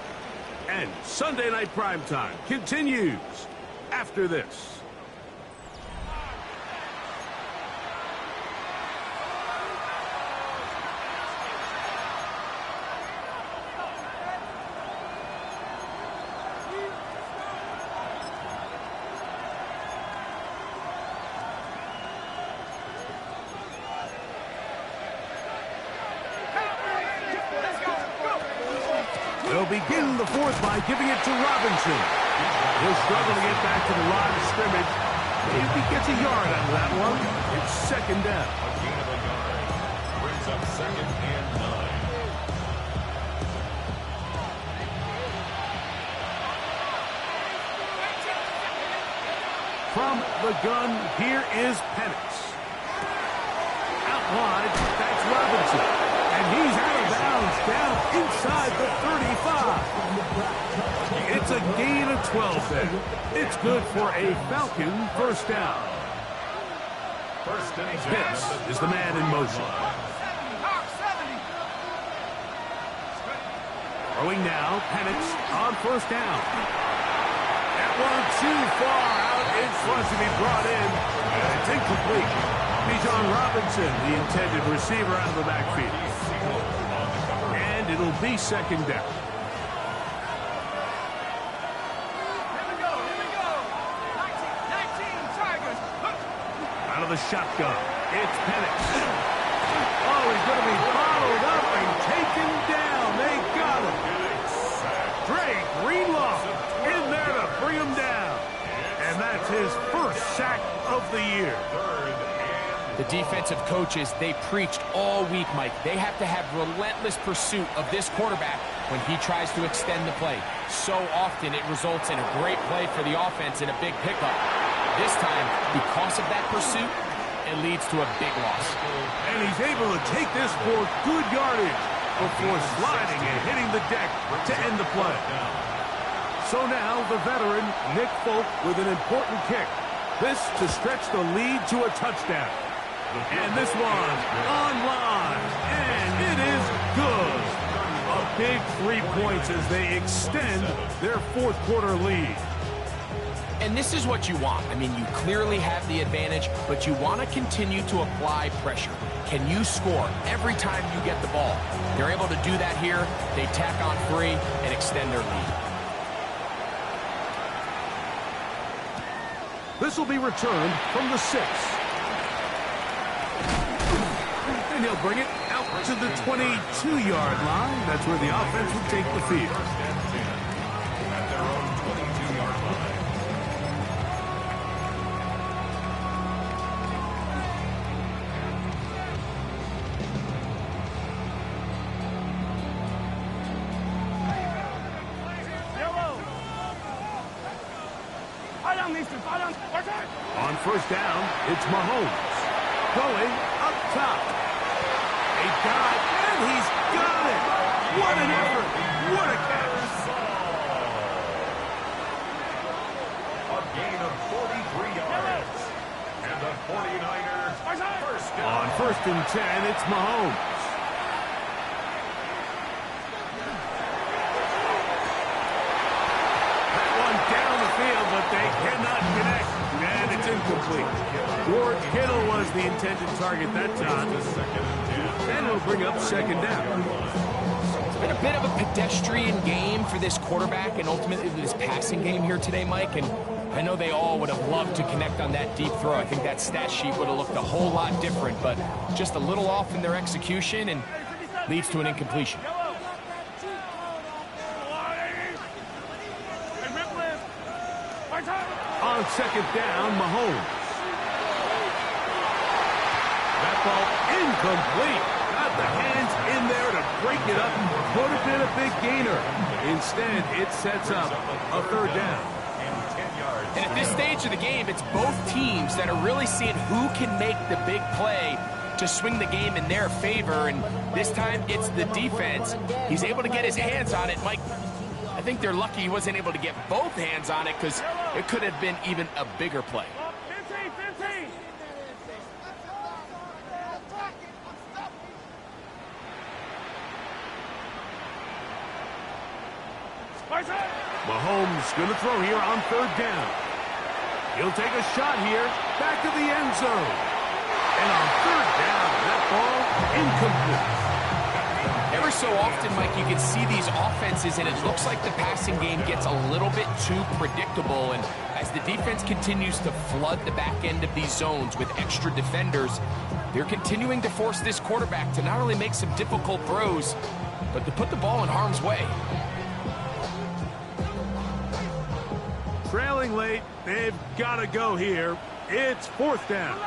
And Sunday Night Primetime continues after this. They'll begin the fourth by giving it to Robinson. He'll struggle to get back to the line of scrimmage. If he gets a yard out of that one, it's second down. A gain of a yard brings up 2nd and 9. From the gun, here is Penix. Out wide, that's Robinson. And he's out of bounds, down inside the 35. It's a gain of 12 there. It's good for a Falcon first down. First and 10. Pitts is the man in motion. Throwing now, Penix on first down. That one too far out in front to be brought in. And it's incomplete. Bijan Robinson, the intended receiver, out of the backfield. And it'll be second down. Here we go. 19 Tigers. Out of the shotgun, it's Penix. Oh, he's going to be followed up and taken down. They got him. Drake Greenlaw in there to bring him down. And that's his first sack of the year. The defensive coaches, they preached all week, Mike. They have to have relentless pursuit of this quarterback when he tries to extend the play. So often it results in a great play for the offense and a big pickup. This time, because of that pursuit, it leads to a big loss. And he's able to take this for good yardage before sliding and hitting the deck to end the play. So now the veteran, Nick Folk, with an important kick. This to stretch the lead to a touchdown. And this one on line, and it is good. A big 3 points as they extend their fourth quarter lead. And this is what you want. I mean, you clearly have the advantage, but you want to continue to apply pressure. Can you score every time you get the ball? They're able to do that here. They tack on 3 and extend their lead. This will be returned from the 6. And he'll bring it out to the 22-yard line. That's where the offense will take the field. First and 10 at their own 22-yard line. On first down, it's Mahomes. Going up top. A dive, and he's got it. What an effort. What a catch. A gain of 43 yards. And the 49ers first down. On first and 10, it's Mahomes. That one down the field, but they cannot connect. And it's incomplete. George Kittle was the intended target that time. And it'll bring up second down. It's been a bit of a pedestrian game for this quarterback and ultimately this passing game here today, Mike. And I know they all would have loved to connect on that deep throw. I think that stat sheet would have looked a whole lot different, but just a little off in their execution and leads to an incompletion. On second down, Mahomes. That ball incomplete. Got the hands in there to break it up. Could have been a big gainer. Instead, it sets up a third down. And at this stage of the game, it's both teams that are really seeing who can make the big play to swing the game in their favor. And this time, it's the defense. He's able to get his hands on it. Mike, I think they're lucky he wasn't able to get both hands on it because it could have been even a bigger play. 15. Mahomes going to throw here on 3rd down. He'll take a shot here, back of the end zone. And on 3rd down, that ball incomplete. Ever so often, Mike, you can see these offenses, and it looks like the passing game gets a little bit too predictable. And as the defense continues to flood the back end of these zones with extra defenders, they're continuing to force this quarterback to not only make some difficult throws, but to put the ball in harm's way. Trailing late, they've got to go here. It's 4th down.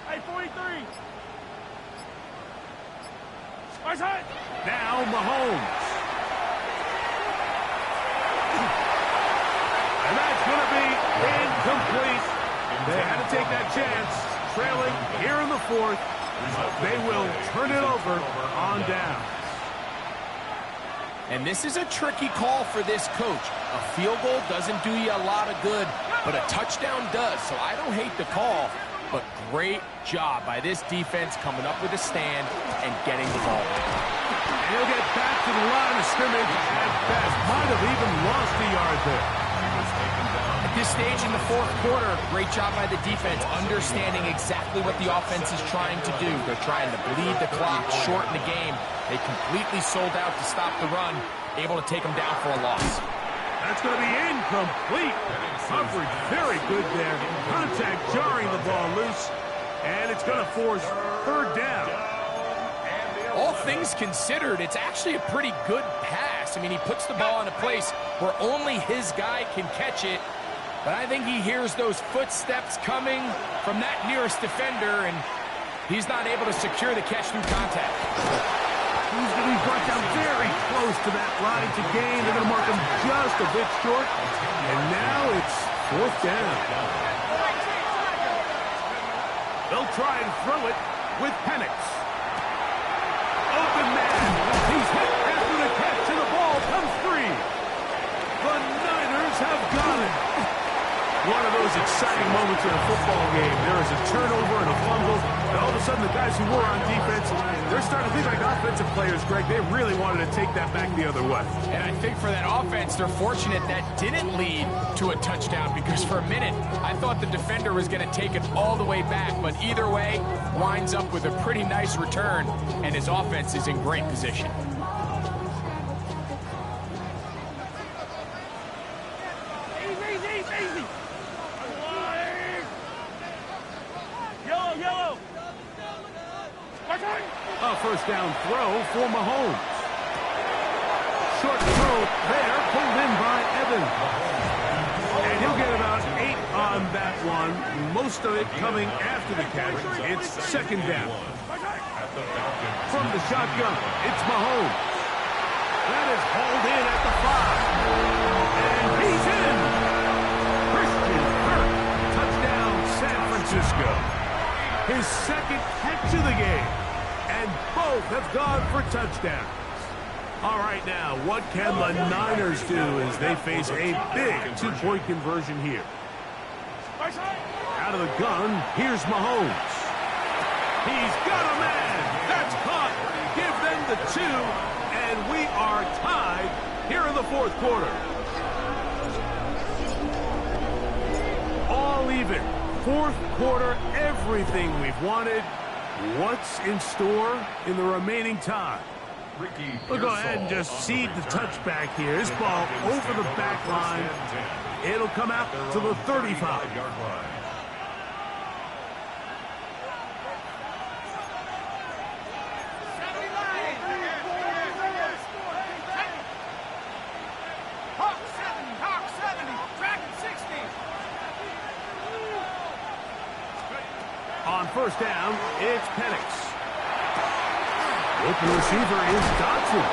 Hey, 43. Now Mahomes. And that's going to be incomplete. They had to take that chance. Trailing here in the 4th. They will turn it over on down. And this is a tricky call for this coach. A field goal doesn't do you a lot of good, but a touchdown does. So I don't hate the call, but great job by this defense coming up with a stand and getting the ball. And he'll get back to the line of scrimmage at best. Might have even lost a yard there. At this stage in the 4th quarter, great job by the defense, understanding exactly what the offense is trying to do. They're trying to bleed the clock, shorten the game. They completely sold out to stop the run, able to take them down for a loss. That's going to be incomplete. Coverage very good there. Contact jarring the ball loose. And it's going to force 3rd down. All things considered, it's actually a pretty good pass. I mean, he puts the ball in a place where only his guy can catch it. But I think he hears those footsteps coming from that nearest defender, and he's not able to secure the catch through contact. He's going to be brought down very close to that line to gain. They're going to mark him just a bit short. And now it's 4th down. They'll try and throw it with Penix. Open man. He's hit after the catch, and the ball comes free. The Niners have got it. One of those exciting moments in a football game. There is a turnover and a fumble, and all of a sudden the guys who were on defense, they're starting to think like offensive players, Greg. They really wanted to take that back the other way. And I think for that offense, they're fortunate that didn't lead to a touchdown, because for a minute, I thought the defender was going to take it all the way back. But either way, winds up with a pretty nice return, and his offense is in great position. Easy. Yellow. A 1st down throw for Mahomes. Short throw there, pulled in by Evans. And he'll get about 8 on that one. Most of it coming after the catch. It's 2nd down. From the shotgun, it's Mahomes. That is hauled in at the 5. And he's in. Christian Kirk. Touchdown, San Francisco. His 2nd catch of the game. And both have gone for touchdowns. All right, now, what can the Niners do as they face a big 2-point conversion here? Out of the gun, here's Mahomes. He's got a man. That's caught. Give them the 2, and we are tied here in the 4th quarter. All even. 4th quarter, everything we've wanted. What's in store in the remaining time? We'll go ahead and just cede the touchback here. This ball over the back line. It'll come out to the 35-yard line. Hawk 70, tracking 60. On 1st down, it's Penix. Open receiver is Dotson.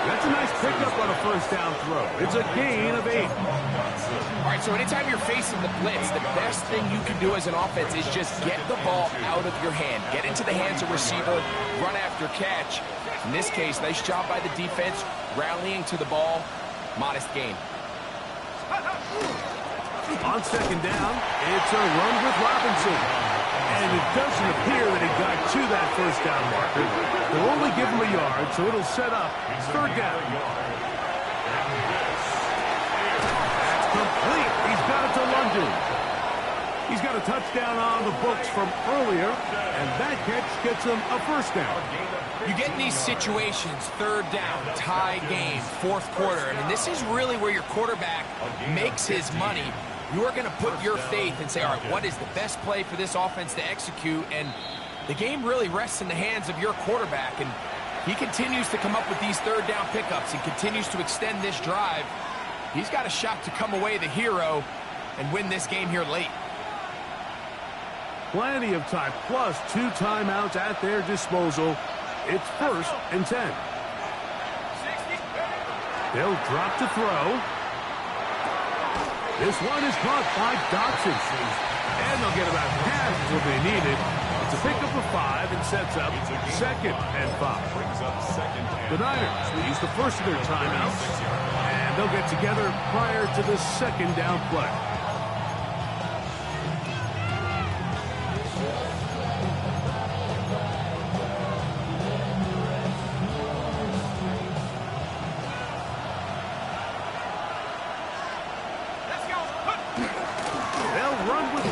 That's a nice pickup on a 1st down throw. It's a gain of 8. All right, so anytime you're facing the blitz, the best thing you can do as an offense is just get the ball out of your hand. Get into the hands of receiver, run after catch. In this case, nice job by the defense, rallying to the ball. Modest gain. On second down, it's a run with Robinson. And it doesn't appear that he got to that first down marker. They'll only give him a yard, so it'll set up third down. That's complete. He's got it to London. He's got a touchdown on the books from earlier, and that catch gets him a first down. You get in these situations, third down, tie game, fourth quarter. I mean, this is really where your quarterback makes his money. You are going to put your faith and say, all right, what is the best play for this offense to execute? And the game really rests in the hands of your quarterback. And he continues to come up with these third down pickups and continues to extend this drive. He's got a shot to come away the hero and win this game here late. Plenty of time, plus 2 timeouts at their disposal. It's 1st and 10. They'll drop to throw. This one is caught by Dotson. And they'll get about half what they needed. It's a pickup of 5 and sets up 2nd and 5. The Niners will use the first of their timeouts. And they'll get together prior to the second down play.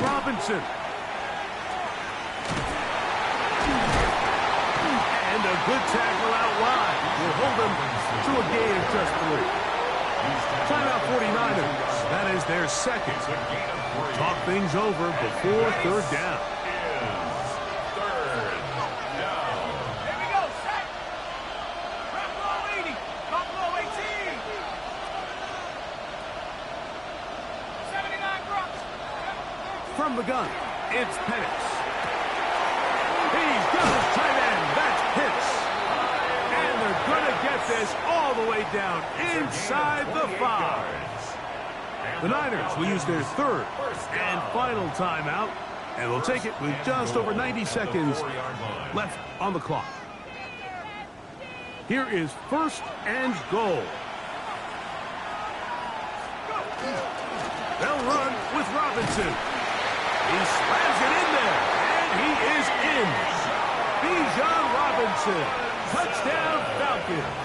Robinson. And a good tackle out wide will hold them to a gain of just 3. Timeout 49ers. That is their second. Talk things over before third down. Here we go, set. Drop low 80. Drop low 18. 79 drops. From the gun, it's Penix. He's got his tight end. That's Pitts. And they're going to get this all the way down inside the 5. The Niners will use their third and final timeout, and they'll take it with just over 90 seconds left on the clock. Here is 1st and goal. They'll run with Robinson. He slams it in there, and he is in. Bijan Robinson, touchdown Falcons.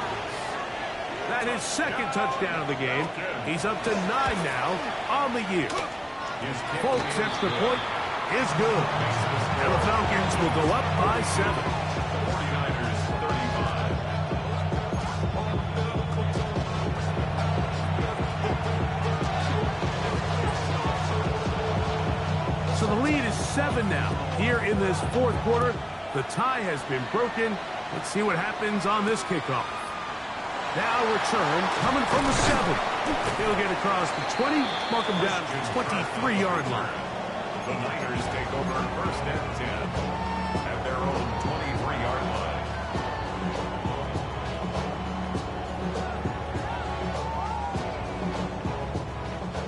That is 2nd touchdown of the game. He's up to 9 now on the year. Folks' extra point is good. And the Falcons will go up by 7. 49ers 35. So the lead is 7 now. Here in this fourth quarter, the tie has been broken. Let's see what happens on this kickoff. Now return, coming from the 7. He'll get across the 20, mark him down to the 23-yard line. The Niners take over 1st and 10 at their own 23-yard line.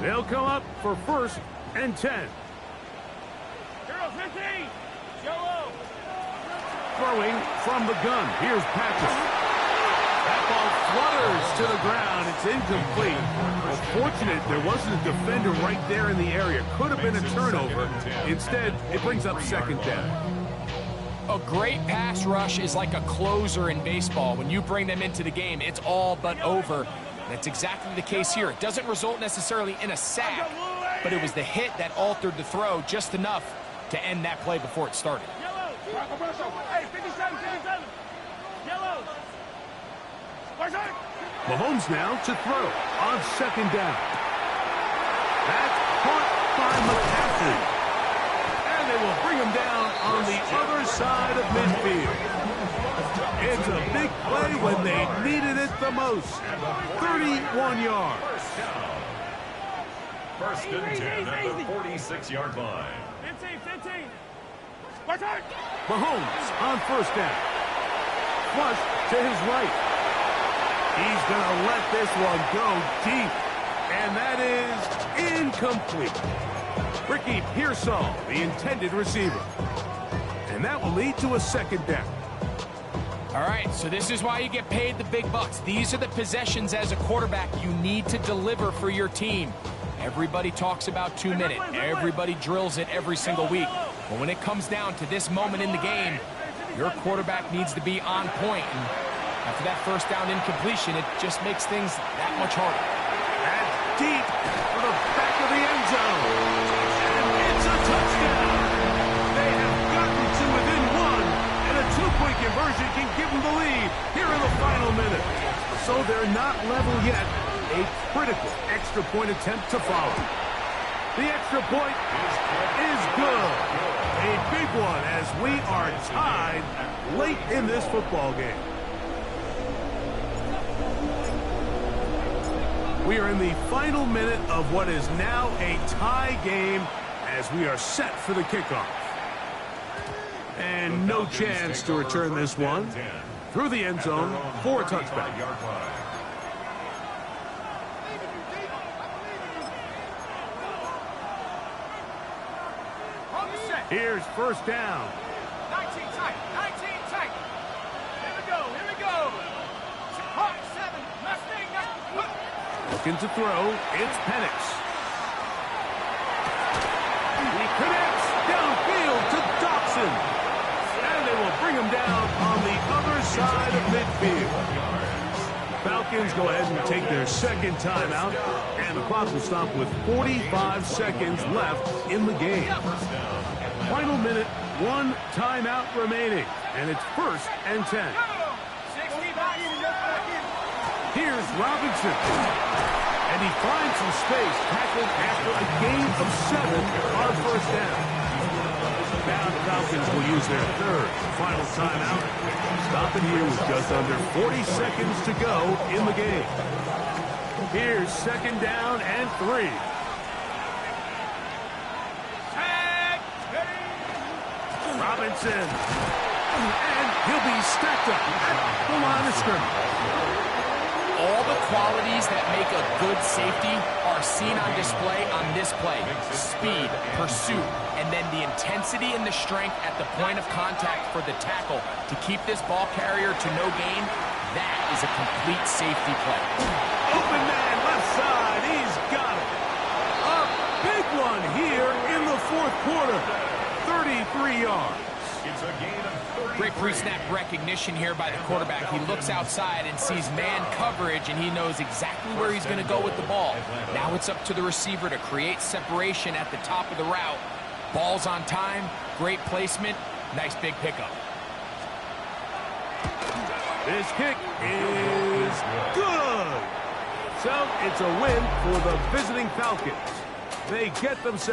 They'll come up for 1st and 10. 15. Jello. Throwing from the gun. Here's Patrick. That ball flutters to the ground. It's incomplete. Fortunate there wasn't a defender right there in the area. Could have been a turnover. Instead, it brings up 2nd down. A great pass rush is like a closer in baseball. When you bring them into the game, it's all but over. That's exactly the case here. It doesn't result necessarily in a sack, but it was the hit that altered the throw just enough to end that play before it started. Yellow. Hey, 57, 57. Yellow. Mahomes now to throw on 2nd down. That's caught by McCaffrey. And they will bring him down on the other side of midfield. It's a big play when they needed it the most. 31 yards. 1st and 10 at the 46-yard line. 15. Mahomes on 1st down. Flush to his right. He's going to let this one go deep. And that is incomplete. Ricky Pearsall, the intended receiver. And that will lead to a 2nd down. All right, so this is why you get paid the big bucks. These are the possessions as a quarterback you need to deliver for your team. Everybody talks about 2 minutes. Everybody drills it every single week. But when it comes down to this moment in the game, your quarterback needs to be on point. And after that first down incompletion, it just makes things that much harder. That's deep for the back of the end zone. And it's a touchdown. They have gotten to within one, and a two-point conversion can give them the lead here in the final minute. So they're not level yet. A critical extra point attempt to follow. The extra point is good. A big one as we are tied late in this football game. We are in the final minute of what is now a tie game as we are set for the kickoff. And no chance to return this one through the end zone for a touchback. Here's first down. 19 tight. 19 tight. Here we go. Here we go. 7. Mustang. Looking to throw. It's Penix. He connects downfield to Dawson. And they will bring him down on the other side of midfield. Falcons go ahead and take their second timeout. And the clock will stop with 45 seconds left in the game. Final minute, one timeout remaining, and it's 1st and 10. Here's Robinson, and he finds some space, tackled after a gain of 7 on first down. Now the Falcons will use their third final timeout, stopping here with just under 40 seconds to go in the game. Here's 2nd down and 3. Robinson, and he'll be stacked up at the line of scrimmage. All the qualities that make a good safety are seen on display on this play. Speed, pursuit, and then the intensity and the strength at the point of contact for the tackle to keep this ball carrier to no gain. That is a complete safety play. Open man, left side, he's got it. A big one here in the 4th quarter. 33 yards. It's a gain of 30. Great pre-snap recognition here by the quarterback. He looks outside and sees man coverage, and he knows exactly where he's going to go with the ball. Now it's up to the receiver to create separation at the top of the route. Ball's on time, great placement, nice big pickup. This kick is good. So it's a win for the visiting Falcons. They get themselves